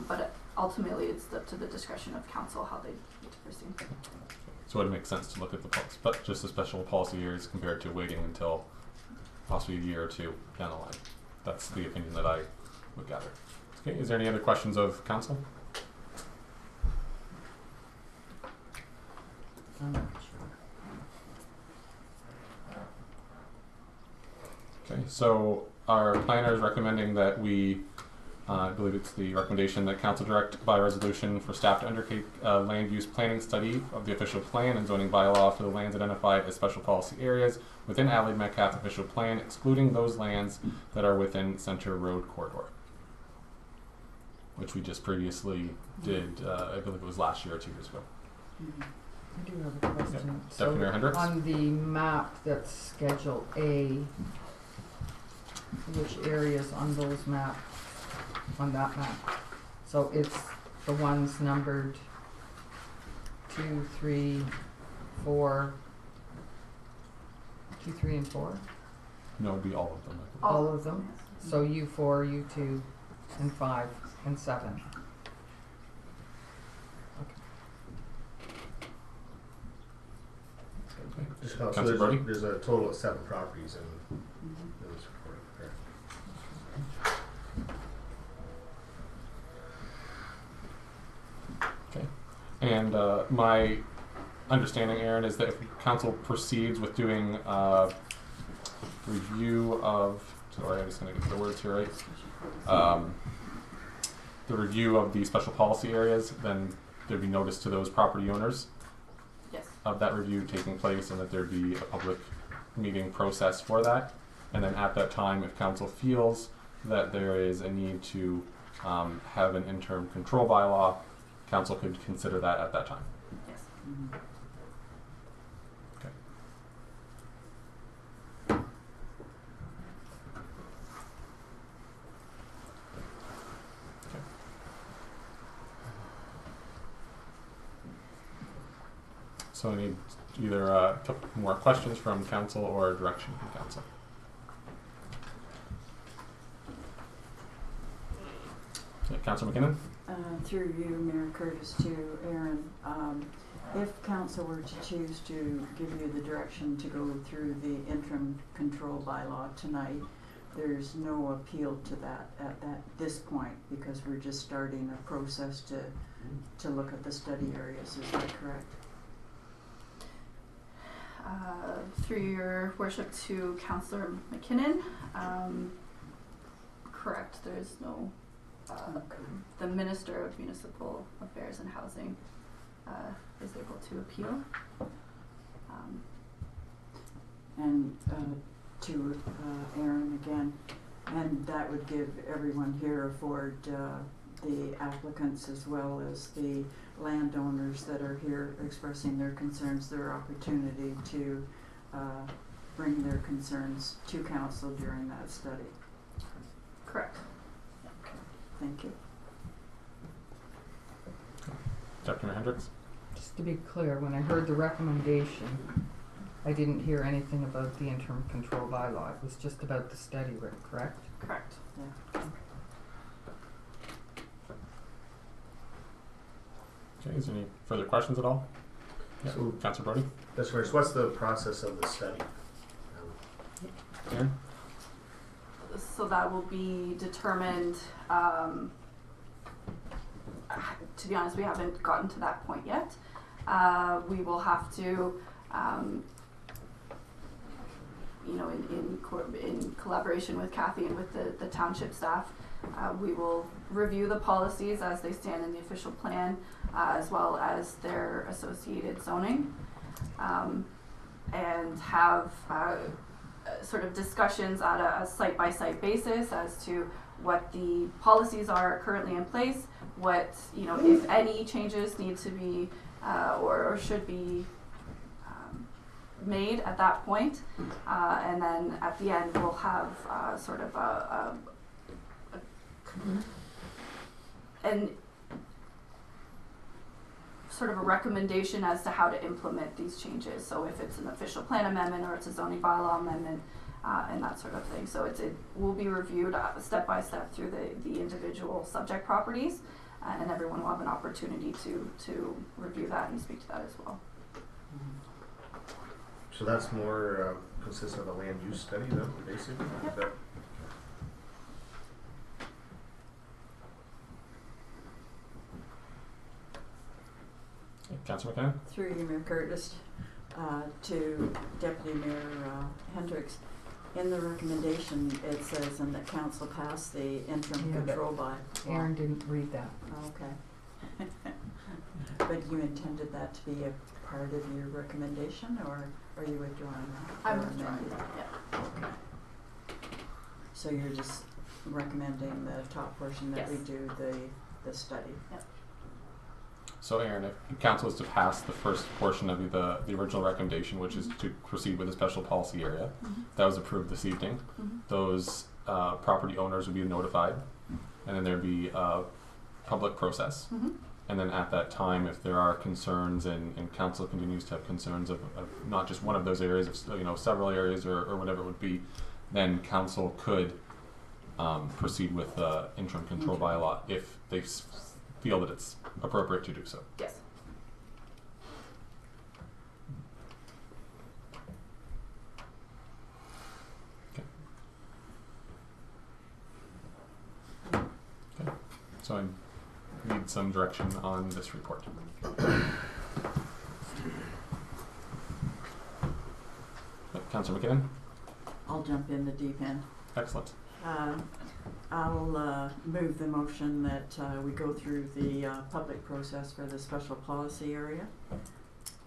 But ultimately, it's up to the discretion of council how they need to proceed. So it makes sense to look at just the special policy areas compared to waiting until possibly a year or two down the line. That's the opinion that I would gather. Okay, is there any other questions of council? I'm not sure. Okay, so our planner is recommending that we, I believe it's the recommendation that council direct by resolution for staff to undertake a land use planning study of the official plan and zoning bylaw for the lands identified as special policy areas within Adelaide Metcalfe official plan, excluding those lands that are within Center Road Corridor, which we just previously did, I believe it was last year or 2 years ago. I do have a question. Yep. Deputy Mayor Hendricks? On the map that's Schedule A, which areas on those maps, on that map? So it's the ones numbered 2, 3, 4, 2, 3, and 4? No, it would be all of them. All of them? So U4, U2, and 5, and 7. Just so Councilor there's a total of 7 properties in this report there. Okay. And my understanding, Aaron, is that if council proceeds with doing review of, sorry, I'm just going to get the words here right, the review of the special policy areas, then there'd be notice to those property owners of that review taking place, and that there'd be a public meeting process for that. And then at that time, if council feels that there is a need to have an interim control bylaw, council could consider that at that time. Yes. Okay. So I need either a couple more questions from council or direction from council. Councilor McKinnon? Through you, Mayor Curtis, to Aaron, if council were to choose to give you the direction to go through the interim control bylaw tonight, there's no appeal to that at this point, because we're just starting a process to look at the study areas. Is that correct? Through your worship to Councillor McKinnon, correct, there is no, the Minister of Municipal Affairs and Housing is able to appeal. And to Aaron again, and that would give everyone here, afford the applicants as well as the landowners that are here expressing their concerns, their opportunity to bring their concerns to council during that study. Correct. Okay. Thank you. Deputy Mayor Hendricks? Just to be clear, when I heard the recommendation, I didn't hear anything about the interim control bylaw. It was just about the study, correct? Correct. Yeah. Okay, is there any further questions at all? Yeah. So, Councilor Brody? That's first. What's the process of the study? Aaron? So that will be determined, to be honest, we haven't gotten to that point yet. We will have to, you know, in collaboration with Kathy and with the township staff, we will review the policies as they stand in the official plan, as well as their associated zoning, and have sort of discussions on a site-by-site basis as to what the policies are currently in place, what, you know, if any changes need to be or should be made at that point, and then at the end we'll have sort of a recommendation as to how to implement these changes. So if it's an official plan amendment or it's a zoning bylaw amendment, and that sort of thing. So it will be reviewed step by step through the individual subject properties, and everyone will have an opportunity to review that and speak to that as well. So that's more consistent of a land use study, then, basically? Yep. Councilor McKinnon? Through you, Mayor Curtis, to Deputy Mayor Hendricks. In the recommendation, it says, and that council passed the interim control by. Aaron didn't read that. Okay. But you intended that to be a part of your recommendation, or are you withdrawing that? I'm withdrawing that, yeah. Okay. So you're just recommending the top portion that we do the study? Yep. So Aaron, if council is to pass the first portion of the original recommendation, which is to proceed with a special policy area, that was approved this evening, those property owners would be notified, and then there'd be a public process. And then at that time, if there are concerns and council continues to have concerns of not just one of those areas, of several areas or whatever it would be, then council could proceed with the interim control bylaw if they feel that it's appropriate to do so. Yes. Okay. So I need some direction on this report. Councilor McKinnon? I'll jump in the deep end. Excellent. I'll move the motion that we go through the public process for the special policy area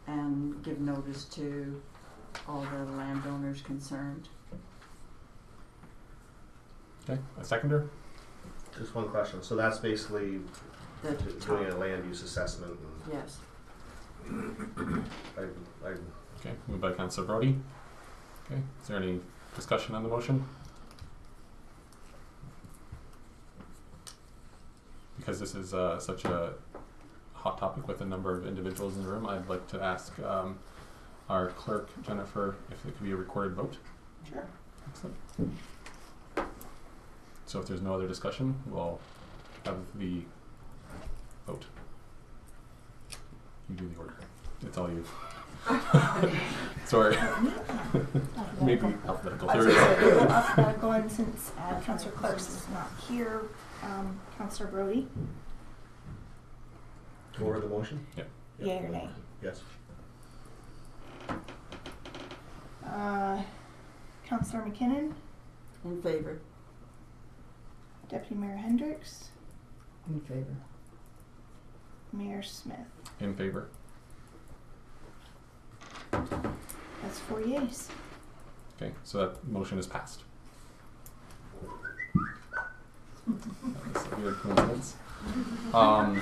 and give notice to all the landowners concerned. Okay, a seconder? Just one question. So that's basically doing a land use assessment. Yes. Okay, moved by Councilor Brody. Okay, is there any discussion on the motion? Because this is such a hot topic with a number of individuals in the room, I'd like to ask our clerk, Jennifer, if it could be a recorded vote. Sure. Excellent. So if there's no other discussion, we'll of the vote. You do the order. It's all you. Sorry. Maybe alphabetical. I was There we gonna say, go. we'll alphabetical, and since Councillor Clark's is not here, Councillor Brody, For the motion? Yeah. yea or nay? Yes. Councillor McKinnon, In favor. Deputy Mayor Hendricks, In favor. Mayor Smith. In favor. That's 4 yeas. Okay, so that motion is passed. That was a weird coincidence. All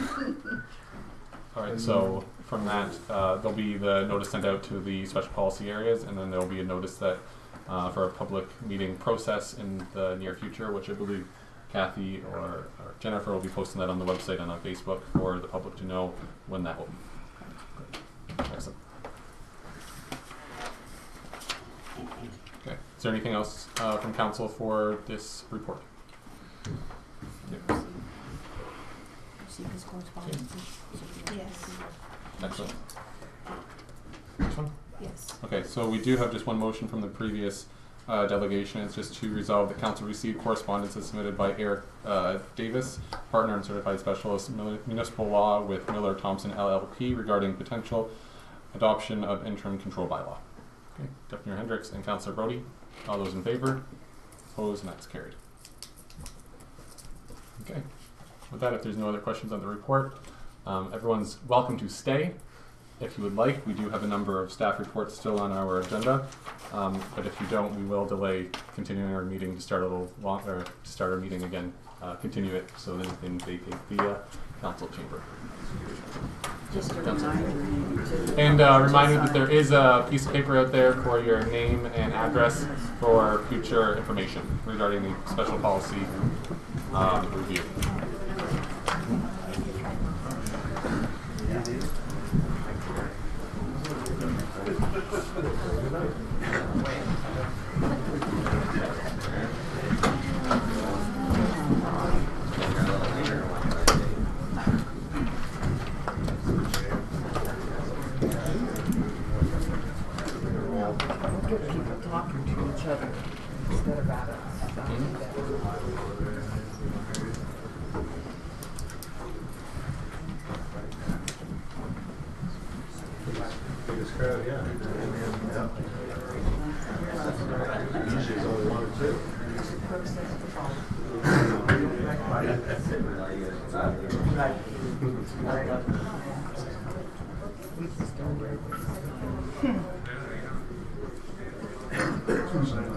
right, so from that, there'll be the notice sent out to the special policy areas, and then there'll be a notice that for a public meeting process in the near future, which I believe Kathy or Jennifer will be posting that on the website and on Facebook for the public to know when that will be. Excellent. Okay. Is there anything else from council for this report? Yep. Yes. Excellent. Next one? Yes. Okay, so we do have just one motion from the previous delegation. It's just to resolve the council received correspondence as submitted by Eric Davis, partner and certified specialist in municipal law with Miller Thompson LLP regarding potential adoption of interim control bylaw. Okay, Deputy Mayor Hendricks and Councillor Brody, all those in favor? Opposed, and that's carried. Okay, with that, if there's no other questions on the report, everyone's welcome to stay. If you would like, we do have a number of staff reports still on our agenda, but if you don't, we will delay continuing our meeting to start a little longer, to start our meeting again, continue it so that we can vacate the council chamber. Just a reminder. And reminder that there is a piece of paper out there for your name and address for future information regarding the special policy review. Get people talking to each other instead of at us. Biggest crowd, yeah. Usually it's only one or two.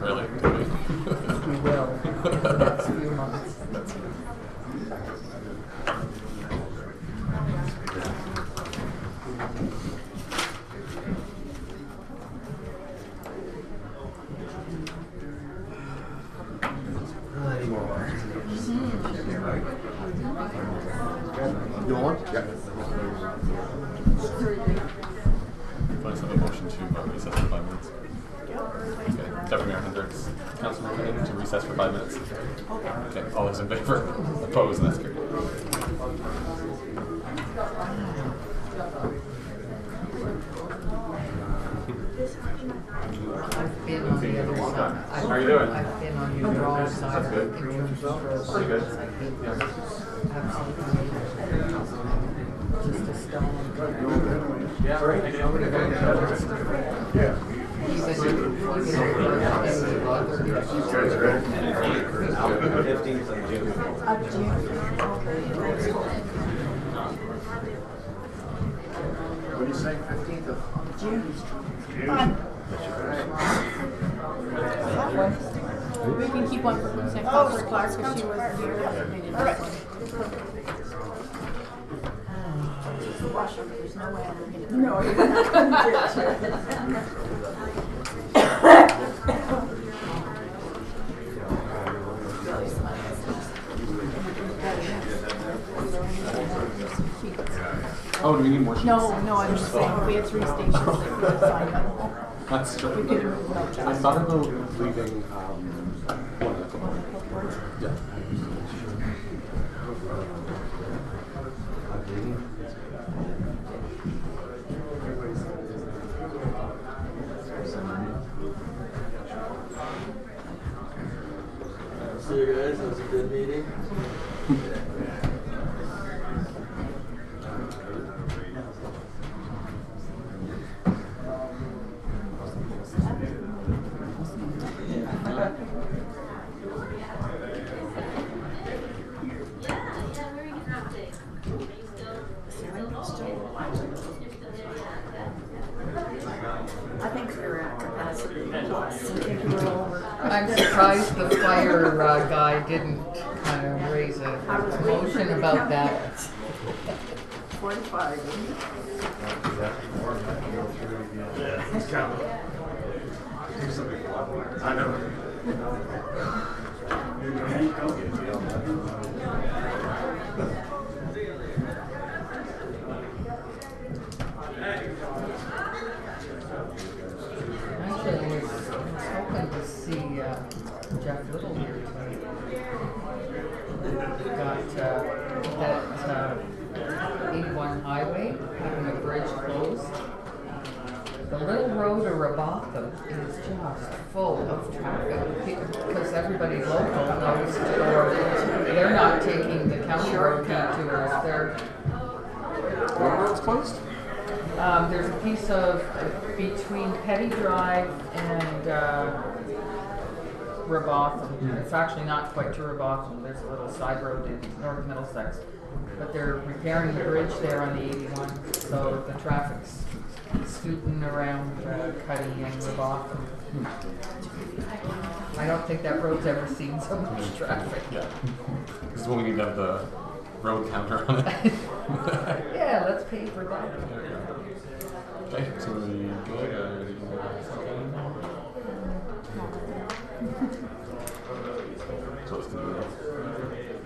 Really? We will in the next few months. You want? Yeah. Let's have a motion to recess for 5 minutes. Okay, Deputy Mayor Hendricks, Councilor McKinnon to recess for 5 minutes. Okay, all those in favor? Opposed, and that's carried. I've been on the other side. How are you doing? I've been on the wrong side. That's good. Pretty good. Just a stone. Yeah, right. Yeah. What do you say, 15th of June. We can keep one for consent. Oh, Councillor Clark, because she wasn't here. They did All right. this one. Wash up, there's no way I'm gonna get it. No, you're not gonna get it. Oh, do we need more sheets? No, I'm just saying, we had 3 stations that we could sign them. That's true. We could have moved them I up. thought about leaving one of the yeah. was a good meeting. I think we're at capacity plus. I'm surprised the fire guy didn't kind of raise a motion about that. 45. I know. Actually, I was hoping to see Jeff Little here tonight. Got that 81 highway, having a bridge closed. The little road to Robotham is just full of traffic because everybody local knows they're not taking the county road detours. What road's closed? There's a piece of between Petty Drive and Robotham. It's actually not quite to Robotham. There's a little side road in North Middlesex, but they're repairing the bridge there on the 81, so the traffic's scooting around Cuddy and Robotham. I don't think that road's ever seen so much traffic. Yeah. This is when we need to have the road counter on it. Yeah, let's pay for that. There we go. Okay, so are we good? So let's do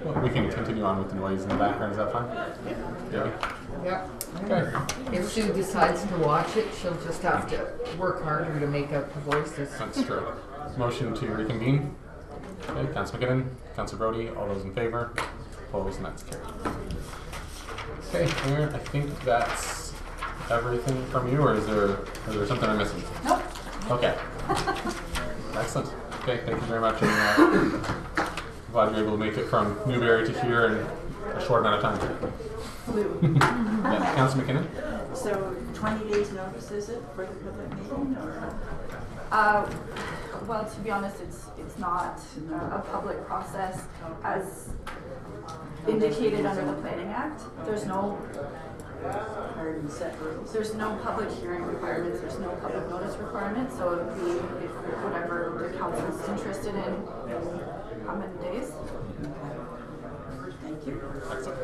well, we can continue on with the noise in the background. Is that fine? Yeah. Yep. Okay. If Sue decides to watch it, she'll just have to work harder to make out the voices. That's true. Motion to reconvene. Okay, Council McKinnon, Council Brody, all those in favor? Opposed, and that's carried. Okay, Aaron, I think that's everything from you, or is there something I'm missing? Nope. Okay. Excellent. Okay, thank you very much. And, glad you're able to make it from Newberry to here in a short amount of time. Yeah, Council McKinnon? So 20 days notice is it for the public meeting or? Well, to be honest, it's not a public process as indicated under the Planning Act. There's no hard and set rules. There's no public hearing requirements. There's no public notice requirements. So it would be if whatever the council's interested in how many days. Thank you. Excellent.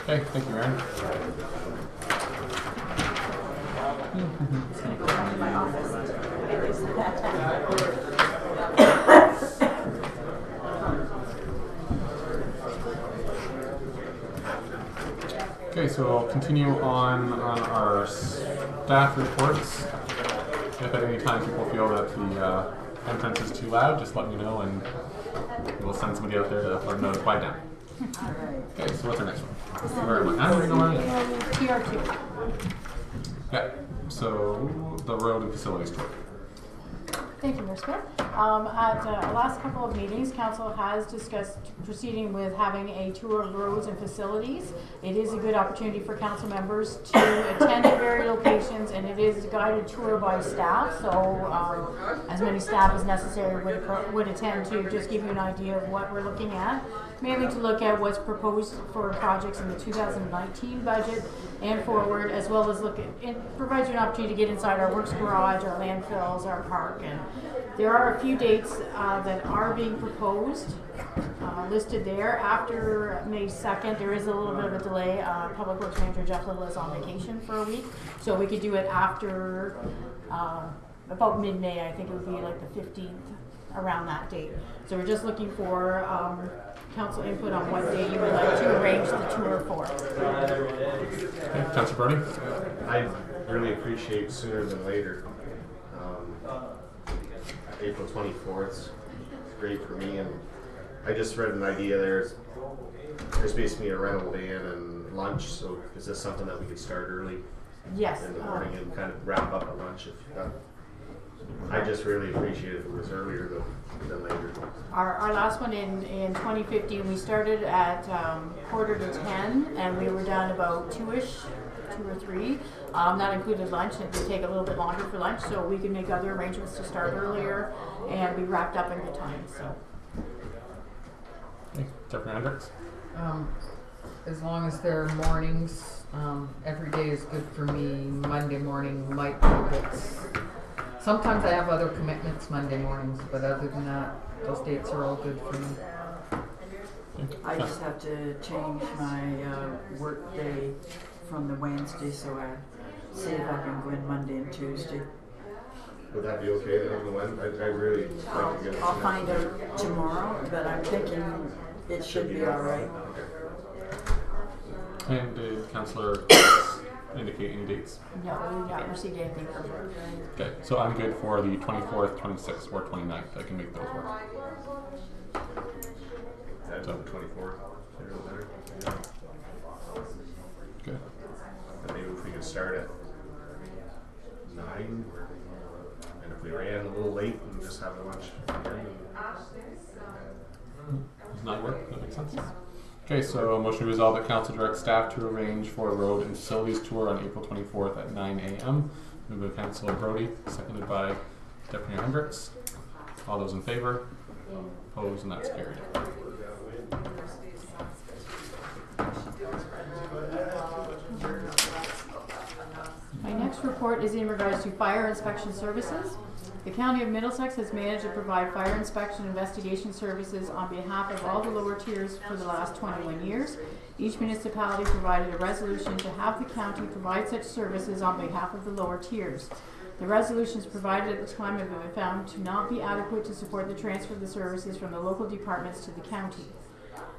Okay, thank you, Aaron. Just gonna go back to my office. Okay, so we'll continue on our staff reports. If at any time people feel that the entrance is too loud, just let me know and we'll send somebody out there to let them know to quiet down. Okay, so what's our next one? Where am I? TR2. Yeah, so the road and facilities tour. Thank you, Ms. Smith. At the last couple of meetings, Council has discussed proceeding with having a tour of roads and facilities. It is a good opportunity for council members to attend at various locations, and it is a guided tour by staff, so as many staff as necessary would attend to just give you an idea of what we're looking at. Mainly to look at what's proposed for projects in the 2019 budget and forward, as well as look at, it provides you an opportunity to get inside our works garage, our landfills, our park, and there are a few dates that are being proposed, listed there. After May 2nd, there is a little bit of a delay. Public Works Manager Jeff Little is on vacation for a week, so we could do it after about mid-May. I think it would be like the 15th, around that date. So we're just looking for council input on what day you would like to arrange the tour for. Okay, Councilor Brody? I really appreciate sooner than later. April 24th is great for me, and I just read an idea there's basically a rental van and lunch, so is this something that we could start early? Yes. In the morning and kind of wrap up at lunch if that I just really appreciate if it was earlier than later. Our last one in 2015, we started at 9:45, and we were done about 2-ish, 2 or 3. That included lunch, and it would take a little bit longer for lunch, so we can make other arrangements to start earlier and be wrapped up in good time. So. Okay, Deputy Hendricks. As long as they're mornings, every day is good for me. Monday morning might be a bit. Sometimes I have other commitments Monday mornings, but other than that, those dates are all good for me. I just have to change my work day from the Wednesday, so I see if I can go in Monday and Tuesday. Would that be okay then on the Wednesday? I really like to get it. I'll find out tomorrow, but I'm thinking it should be all right. And did Councillor indicate any dates? No, we've not received anything from her. Okay, so I'm good for the 24th, 26th, or 29th. I can make those work. That's on the 24th. Good. And maybe if we can start at 9, and if we ran a little late, we can just have a lunch. Does not work? That makes sense. Okay, so a motion to resolve that Council directs staff to arrange for a road and facilities tour on April 24th at 9 a.m. Moved by Councilor Brody, seconded by Deputy Hendricks. All those in favor? Opposed, and that's carried. My next report is in regards to fire inspection services. The County of Middlesex has managed to provide fire inspection investigation services on behalf of all the lower tiers for the last 21 years. Each municipality provided a resolution to have the county provide such services on behalf of the lower tiers. The resolutions provided at the time have been found to not be adequate to support the transfer of the services from the local departments to the county.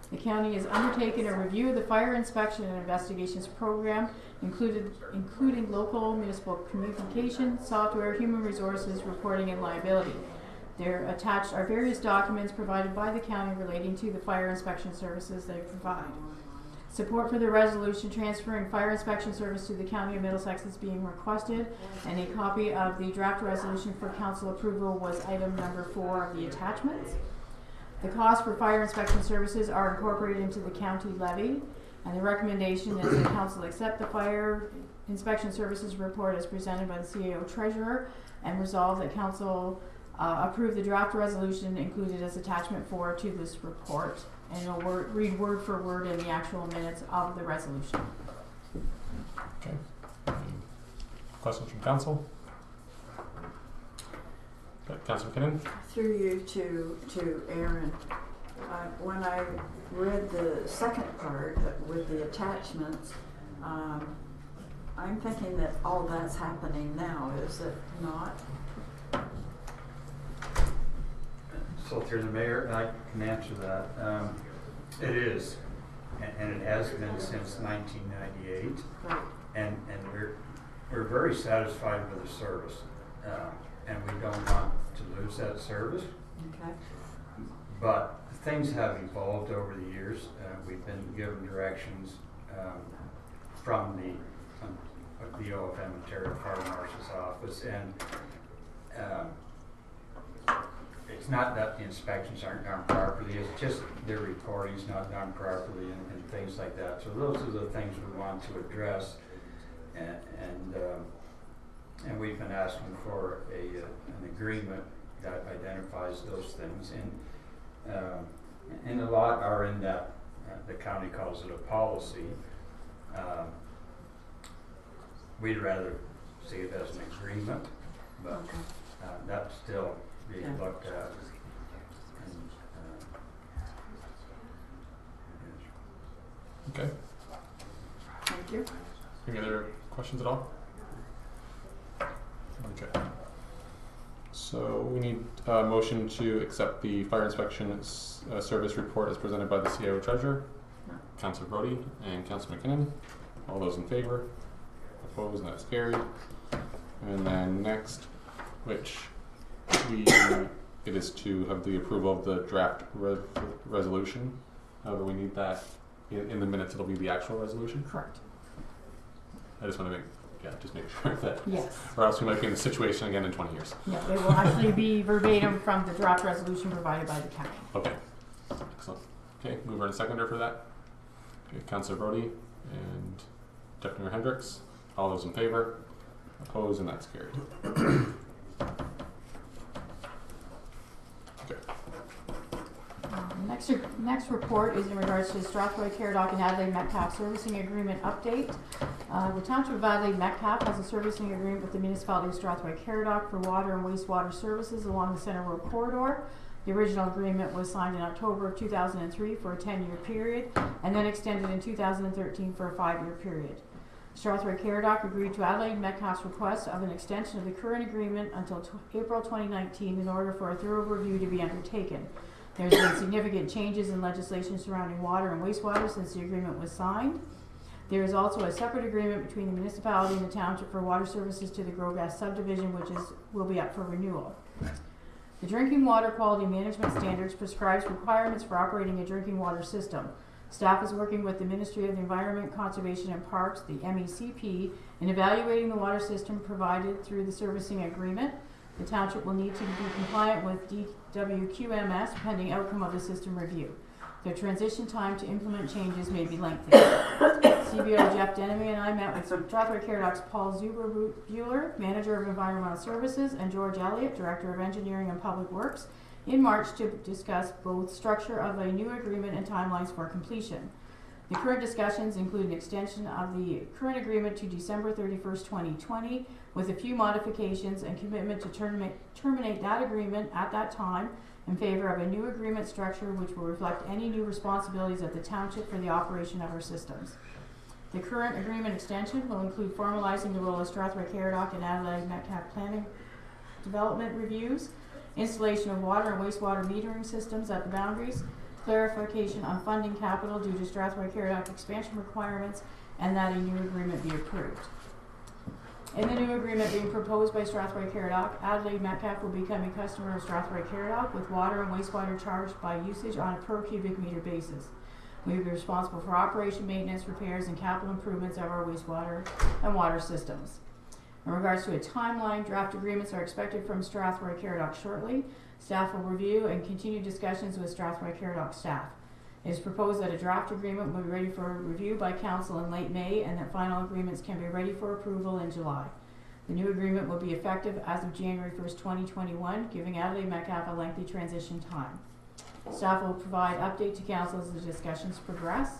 The county has undertaken a review of the fire inspection and investigations program, including local municipal communication, software, human resources, reporting, and liability. There attached are various documents provided by the county relating to the fire inspection services they provide. Support for the resolution transferring fire inspection service to the County of Middlesex is being requested, and a copy of the draft resolution for council approval was item number 4 of the attachments. The costs for fire inspection services are incorporated into the county levy, and the recommendation is that council accept the fire inspection services report as presented by the CAO treasurer, and resolve that council approve the draft resolution included as attachment 4 to this report. And it'll read word for word in the actual minutes of the resolution. Okay. Any questions from council? Okay, Councillor McKinnon? Through you to Aaron. When I read the second part with the attachments, I'm thinking that all that's happening now, is it not? So through the mayor, I can answer that. It is, and it has been since 1998. Right. And we're very satisfied with the service, and we don't want to lose that service. Okay. But things have evolved over the years. We've been given directions from the OFM Ontario Fire Marshal's office, and it's not that the inspections aren't done properly, it's just their reporting's not done properly and things like that. So those are the things we want to address, and we've been asking for an agreement that identifies those things, and a lot are in that, the county calls it a policy. We'd rather see it as an agreement, but that's still being looked at. Okay. Thank you. Any other questions at all? Okay. So we need a motion to accept the fire inspection service report as presented by the CAO treasurer, Councillor Brody and Councillor McKinnon. All those in favor? Opposed? And that's carried. And then next, which it is to have the approval of the draft resolution. However, we need that in the minutes. It'll be the actual resolution. Correct. I just want to make yeah, just make sure that, Yes. or else we might be in the situation again in 20 years. Yeah, it will actually be verbatim from the draft resolution provided by the county. Okay, excellent. Okay, mover and seconder for that. Okay, Councillor Brody and Deputy Mayor Hendricks. All those in favor? Opposed, and that's carried. Okay. Next report is in regards to the Strathroy, Caradoc, and Adelaide Metcalfe Servicing Agreement update. The Township of Adelaide Metcalfe has a servicing agreement with the Municipality of Strathroy, Caradoc for water and wastewater services along the Centre Road corridor. The original agreement was signed in October of 2003 for a 10-year period, and then extended in 2013 for a 5-year period. Strathroy Caradoc agreed to Adelaide Metcalfe's request of an extension of the current agreement until April 2019 in order for a thorough review to be undertaken. There's been significant changes in legislation surrounding water and wastewater since the agreement was signed. There is also a separate agreement between the municipality and the township for water services to the Grosgrass subdivision, which will be up for renewal. The Drinking Water Quality Management Standards prescribes requirements for operating a drinking water system. Staff is working with the Ministry of the Environment, Conservation and Parks, the MECP, in evaluating the water system provided through the servicing agreement. The township will need to be compliant with DWQMS pending outcome of the system review. The transition time to implement changes may be lengthy. CBO Jeff Denemy and I met with Strathroy Caradoc's Paul Zuber-Bueller, Manager of Environmental Services, and George Elliott, Director of Engineering and Public Works, in March to discuss both structure of a new agreement and timelines for completion. The current discussions include an extension of the current agreement to December 31st, 2020, with a few modifications and commitment to terminate that agreement at that time in favor of a new agreement structure which will reflect any new responsibilities of the township for the operation of our systems. The current agreement extension will include formalizing the role of Strathroy Caradoc and Adelaide Metcalfe planning development reviews, installation of water and wastewater metering systems at the boundaries, clarification on funding capital due to Strathroy Caradoc expansion requirements, and that a new agreement be approved. In the new agreement being proposed by Strathroy Caradoc, Adelaide Metcalfe will become a customer of Strathroy Caradoc with water and wastewater charged by usage on a per cubic meter basis. We will be responsible for operation, maintenance, repairs, and capital improvements of our wastewater and water systems. In regards to a timeline, draft agreements are expected from Strathroy Caradoc shortly. Staff will review and continue discussions with Strathroy Caradoc staff. It is proposed that a draft agreement will be ready for review by Council in late May and that final agreements can be ready for approval in July. The new agreement will be effective as of January 1st, 2021, giving Adelaide Metcalfe a lengthy transition time. Staff will provide update to Council as the discussions progress.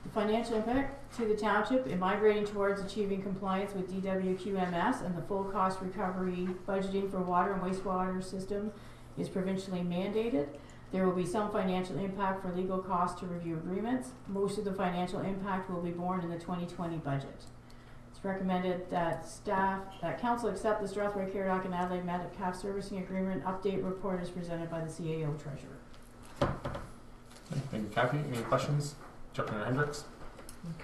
The financial impact to the township in migrating towards achieving compliance with DWQMS and the full cost recovery budgeting for water and wastewater system is provincially mandated. There will be some financial impact for legal costs to review agreements. Most of the financial impact will be borne in the 2020 budget. It's recommended that Council accept the Strathroy Caradoc and Adelaide Metcalfe Servicing Agreement update report as presented by the CAO Treasurer. Thank you, Kathy. Any questions? Deputy Hendricks.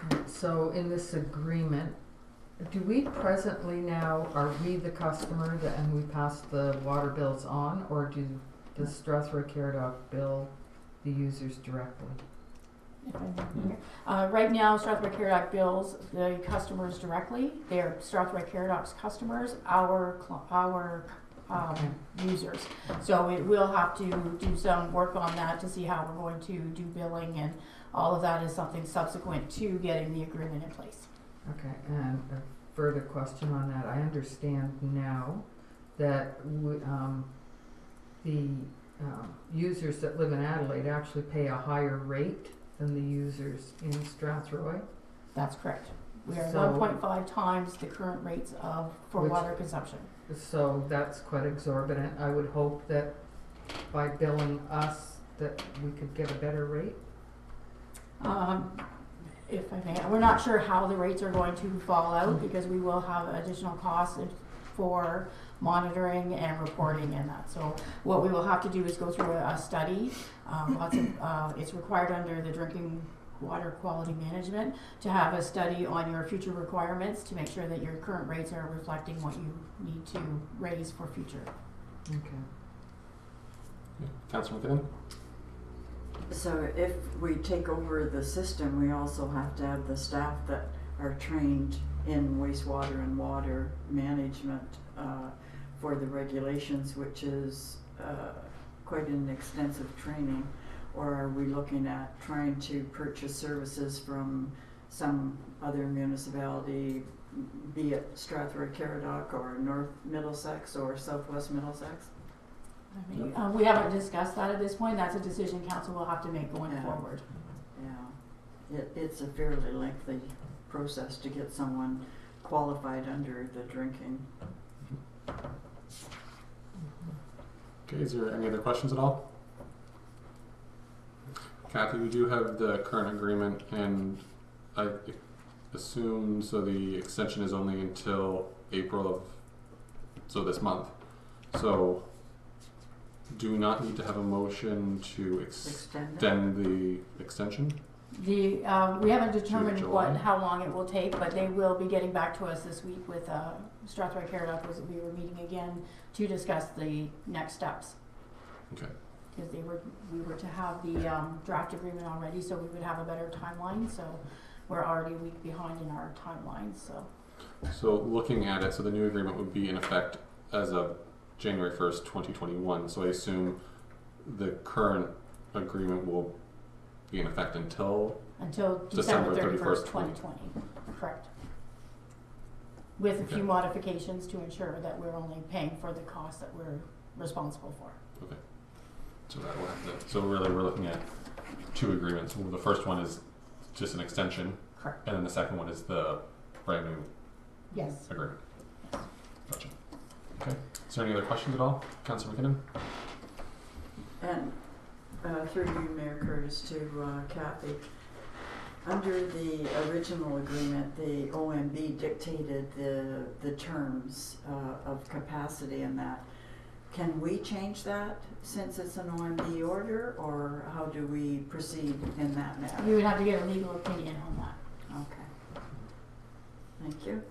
Okay, so in this agreement, do we presently now, are we the customer and we pass the water bills on, or does Strathroy Caradoc bill the users directly? Right now, Strathroy Caradoc bills the customers directly. They're Strathroy Caradoc's customers, our users. So it will have to do some work on that to see how we're going to do billing, and all of that is something subsequent to getting the agreement in place. Okay, and a further question on that. I understand now that the users that live in Adelaide actually pay a higher rate than the users in Strathroy. That's correct. We are 1.5 times the current rates for water consumption. So that's quite exorbitant. I would hope that by billing us that we could get a better rate. If I may, we're not sure how the rates are going to fall out because we will have additional costs for monitoring and reporting and that. So what we will have to do is go through a study. It's required under the Drinking Water Quality Management to have a study on your future requirements to make sure that your current rates are reflecting what you need to raise for future. Okay. Councillor McKinnon? So if we take over the system, we also have to have the staff that are trained in wastewater and water management for the regulations, which is quite an extensive training? Or are we looking at trying to purchase services from some other municipality, be it Strathroy, Caradoc, or North Middlesex, or Southwest Middlesex? I mean, we haven't discussed that at this point. That's a decision council will have to make going forward. Yeah, it's a fairly lengthy process to get someone qualified under the drinking. Okay, is there any other questions at all? Kathy, we do have the current agreement, and I assume so the extension is only until April of this month. So do we not need to have a motion to extend the extension? We haven't determined July? how long it will take, but they will be getting back to us this week with Strathroy Caradoc. We were meeting again to discuss the next steps. Okay. Because we were to have the draft agreement already, so we would have a better timeline. So we're already a week behind in our timeline. So looking at it, so the new agreement would be in effect as of January 1st, 2021. So I assume the current agreement will be in effect until December 31st, 2020. Correct. With a few modifications to ensure that we're only paying for the costs that we're responsible for. Okay. So that will have to, so really we're looking at two agreements. Well, the first one is just an extension. Correct. And then the second one is the brand new agreement. Yes. Gotcha. Okay. Is there any other questions at all? Councillor McKinnon? And through you, Mayor Curtis, to Kathy, under the original agreement, the OMB dictated the terms of capacity and that. Can we change that since it's an OMB order, or how do we proceed in that matter? We would have to get a legal opinion on that. Okay. Thank you.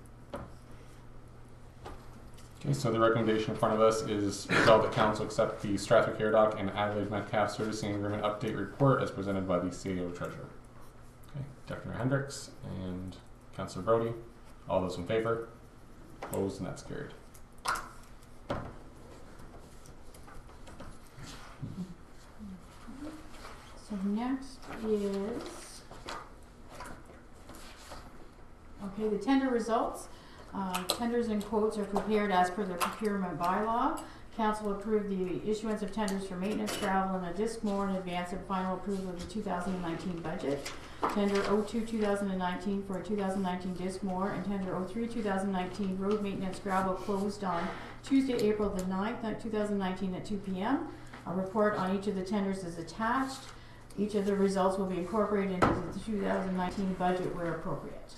Okay, so the recommendation in front of us is resolved that Council accept the Strathroy Caradoc and Adelaide Metcalfe Servicing Agreement Update Report as presented by the CAO Treasurer. Okay, Deputy Mayor Hendricks and Councillor Brody. All those in favor? Opposed, and that's carried. So next is, okay, the tender results. Tenders and quotes are prepared as per the procurement bylaw. Council approved the issuance of tenders for maintenance gravel and a disc mower in advance of final approval of the 2019 budget. Tender 02-2019 for a 2019 disc mower and tender 03-2019 road maintenance gravel closed on Tuesday, April the 9th, 2019 at 2 p.m. A report on each of the tenders is attached. Each of the results will be incorporated into the 2019 budget where appropriate.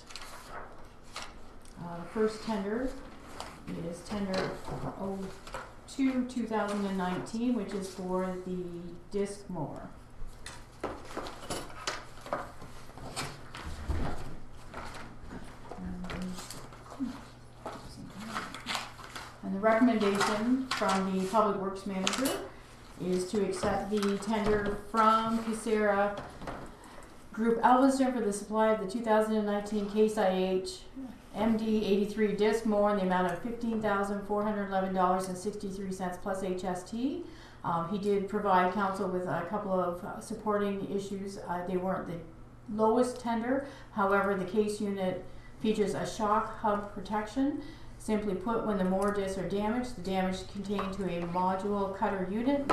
First tender is tender 02-2019, which is for the disc mower. And the recommendation from the Public Works Manager is to accept the tender from Casera Group Elviston for the supply of the 2019 Case IH MD83 disc mower in the amount of $15,411.63 plus HST. He did provide council with a couple of supporting issues. They weren't the lowest tender. However, the case unit features a shock hub protection. Simply put, when the mower discs are damaged, the damage is contained to a module cutter unit,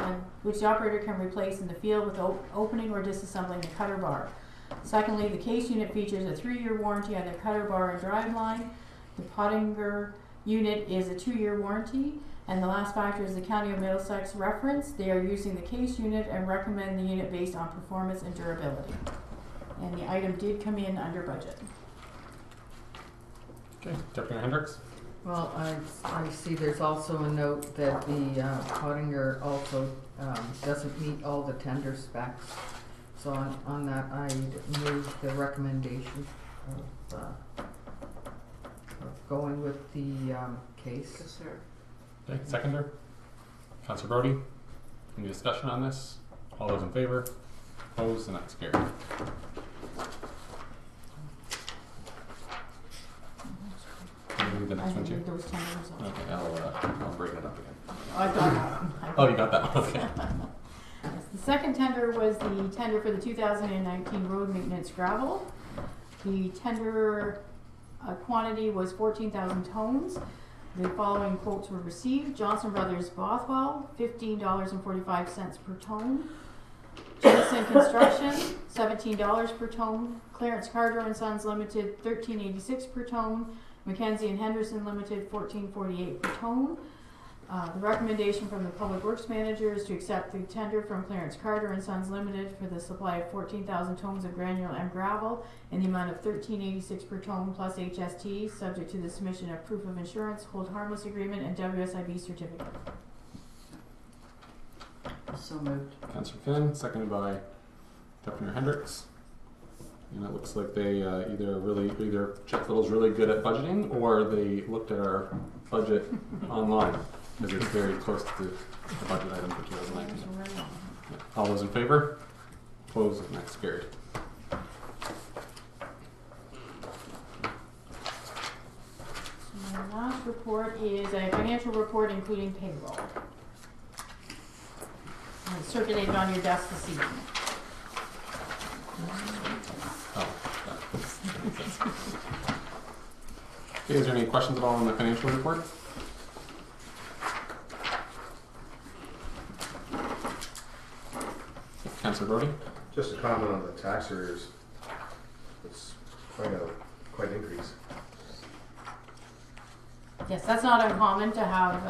which the operator can replace in the field with opening or disassembling the cutter bar. Secondly, the case unit features a 3-year warranty on the cutter bar and driveline. The Pottinger unit is a 2-year warranty. And the last factor is the County of Middlesex reference. They are using the case unit and recommend the unit based on performance and durability. And the item did come in under budget. Okay, Deputy Hendricks? Well, I see there's also a note that the Pottinger also doesn't meet all the tender specs. So on that, I move the recommendation of going with the case. Yes, sir. Okay, seconder? Councillor Brody? Any discussion on this? All those in favor? Opposed, and that's carried. read the I next one can too? read those tenders off. Okay, I'll bring it up again. I've got that one. Oh, you got that one, okay. Yes, the second tender was the tender for the 2019 road maintenance gravel. The tender quantity was 14,000 tons. The following quotes were received. Johnson Brothers Bothwell, $15.45 per ton. Jensen Construction, $17 per ton. Clarence Carter and Sons Limited, $13.86 per ton. Mackenzie and Henderson Limited, $14.48 per ton. The recommendation from the Public Works Manager is to accept the tender from Clarence Carter and Sons Limited for the supply of 14,000 tons of granular and gravel in the amount of $13.86 per ton plus HST, subject to the submission of proof of insurance, hold harmless agreement, and WSIB certificate. So moved. Councillor Finn, seconded by Deputy Mayor Hendricks. And it looks like they either Jeff Little's really good at budgeting, or they looked at our budget online, because it's very close to the budget item for 2019. Yeah. All those in favor? Opposed? And that's carried. So my last report is a financial report including payroll. And it's circulated on your desk this evening. Okay, is there any questions at all on the financial report? Councillor Brody? Just a comment on the tax arrears. It's quite an increase. Yes, that's not uncommon to have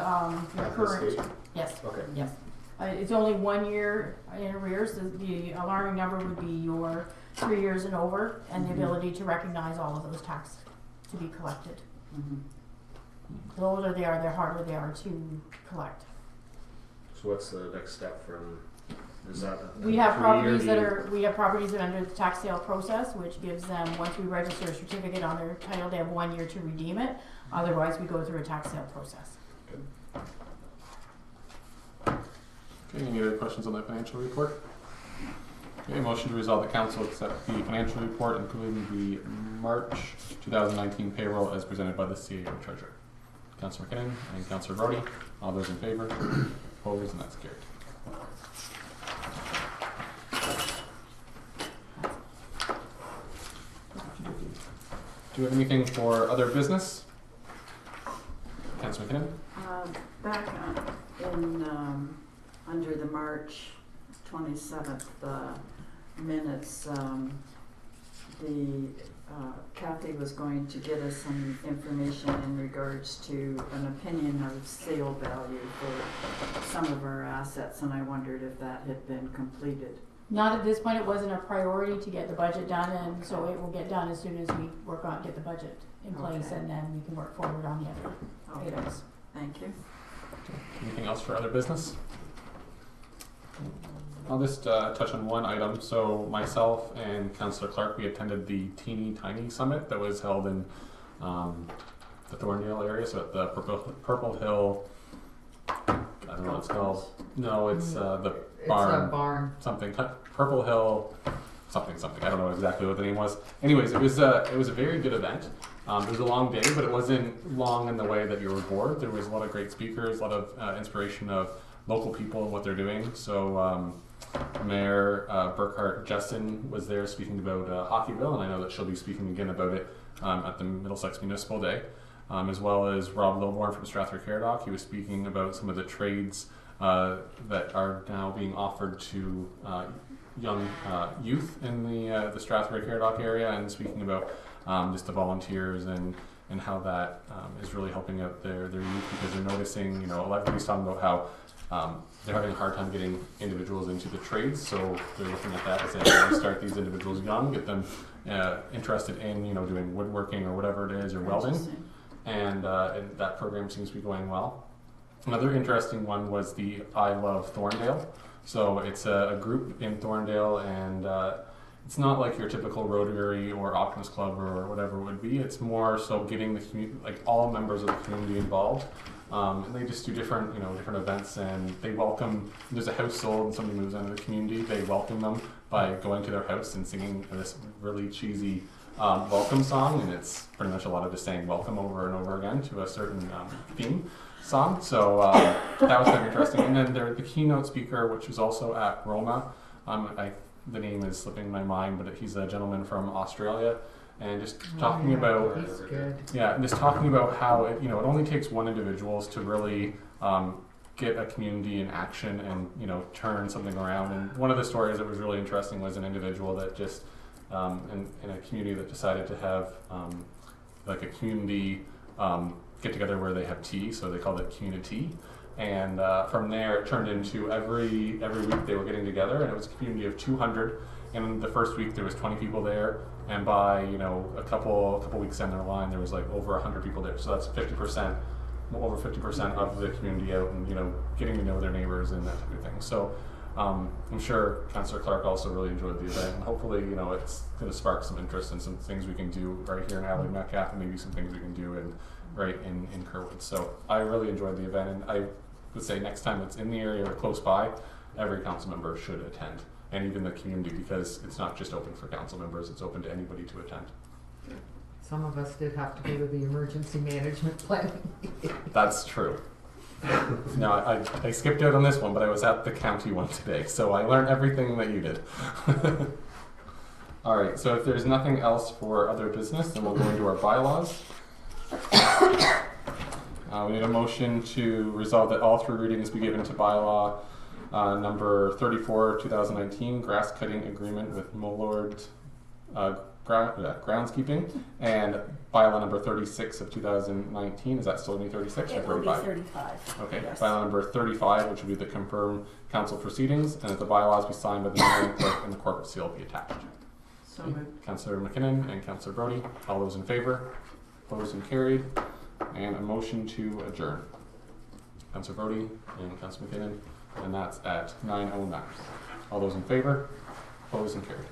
your At this current. stage? Yes. Okay. Yes. It's only 1 year in arrears. The alarming number would be your 3 years and over, and the ability to recognize all of those taxes to be collected. The older they are, the harder they are to collect. So what's the next step from? Is that We have properties that are under the tax sale process, which gives them, once we register a certificate on their title, they have 1 year to redeem it. Otherwise, we go through a tax sale process. Okay, any other questions on the financial report? Okay, motion to resolve the council accept the financial report, including the March 2019 payroll as presented by the CAO Treasurer. Councillor McKinnon and Councillor Brody, all those in favor? Opposed? And that's carried. Do you have anything for other business? Councillor McKinnon? Back in under the March 27th minutes, Kathy was going to get us some information in regards to an opinion of sale value for some of our assets, and I wondered if that had been completed. Not at this point. It wasn't a priority to get the budget done, and so it will get done as soon as we work on get the budget in place, and then we can work forward on the other items. Thank you. Anything else for other business? I'll just touch on one item. So myself and Councillor Clark, we attended the Teeny Tiny Summit that was held in the Thorndale area, so at the Purple Hill, I don't know what it's called. No, it's the barn. It's a barn. Something, Purple Hill, something. I don't know exactly what the name was. Anyways, it was a very good event. It was a long day, but it wasn't long in the way that you were bored. There was a lot of great speakers, a lot of inspiration of local people and what they're doing. So Mayor Burkhart Justin was there speaking about Hockeyville, and I know that she'll be speaking again about it at the Middlesex Municipal Day, as well as Rob Lilborn from Strathroy Caradoc. He was speaking about some of the trades that are now being offered to young youth in the Strathroy Caradoc area, and speaking about just the volunteers and how that is really helping out their youth, because they're noticing, a lot of people talking about how they're having a hard time getting individuals into the trades, so they're looking at that as saying, start these individuals young, get them interested in doing woodworking or whatever it is, or welding, and that program seems to be going well. Another interesting one was the I Love Thorndale. So it's a group in Thorndale, and it's not like your typical Rotary or Optimist Club or whatever it would be. It's more so getting the community, like all members of the community involved. And they just do different events, and they welcome, there's a house sold and somebody moves into the community, they welcome them by going to their house and singing this really cheesy welcome song, and it's pretty much a lot of just saying welcome over and over again to a certain theme song. So that was kind of interesting. And then the keynote speaker, which was also at Roma, the name is slipping my mind, but he's a gentleman from Australia, and just talking about just talking about how it only takes one individual to really get a community in action and turn something around. And one of the stories that was really interesting was an individual that just in a community that decided to have like a community get together where they have tea, so they called it community. And from there, it turned into every week they were getting together, and it was a community of 200. And the first week there was 20 people there, and by a couple weeks down their line, there was like over 100 people there. So that's 50%, over 50% of the community out, and getting to know their neighbors and that type of thing. So I'm sure Councillor Clark also really enjoyed the event, and hopefully it's going to spark some interest in some things we can do right here in Adelaide Metcalfe, and maybe some things we can do in Kerwood. So I really enjoyed the event, and I would say next time it's in the area or close by, every council member should attend, and even the community, because it's not just open for council members, it's open to anybody to attend. Some of us did have to go to the emergency management planning. That's true. No, I skipped out on this one, but I was at the county one today, so I learned everything that you did. All right, so if there's nothing else for other business, then we'll go into our bylaws. We need a motion to resolve that all 3 readings be given to bylaw number 34, 2019, grass cutting agreement with Mollord groundskeeping, and bylaw number 36 of 2019. Is that still going to be 36 or 35? It will be 35. Okay, yes. Bylaw number 35, which will be the confirmed council proceedings, and that the bylaws be signed by the mayor and clerk, and the corporate seal be attached. So moved. Councillor McKinnon and Councillor Brody, all those in favor? Opposed and carried. And a motion to adjourn. Councillor Brody and Councillor McKinnon, and that's at 9:09. All those in favor? Opposed and carried.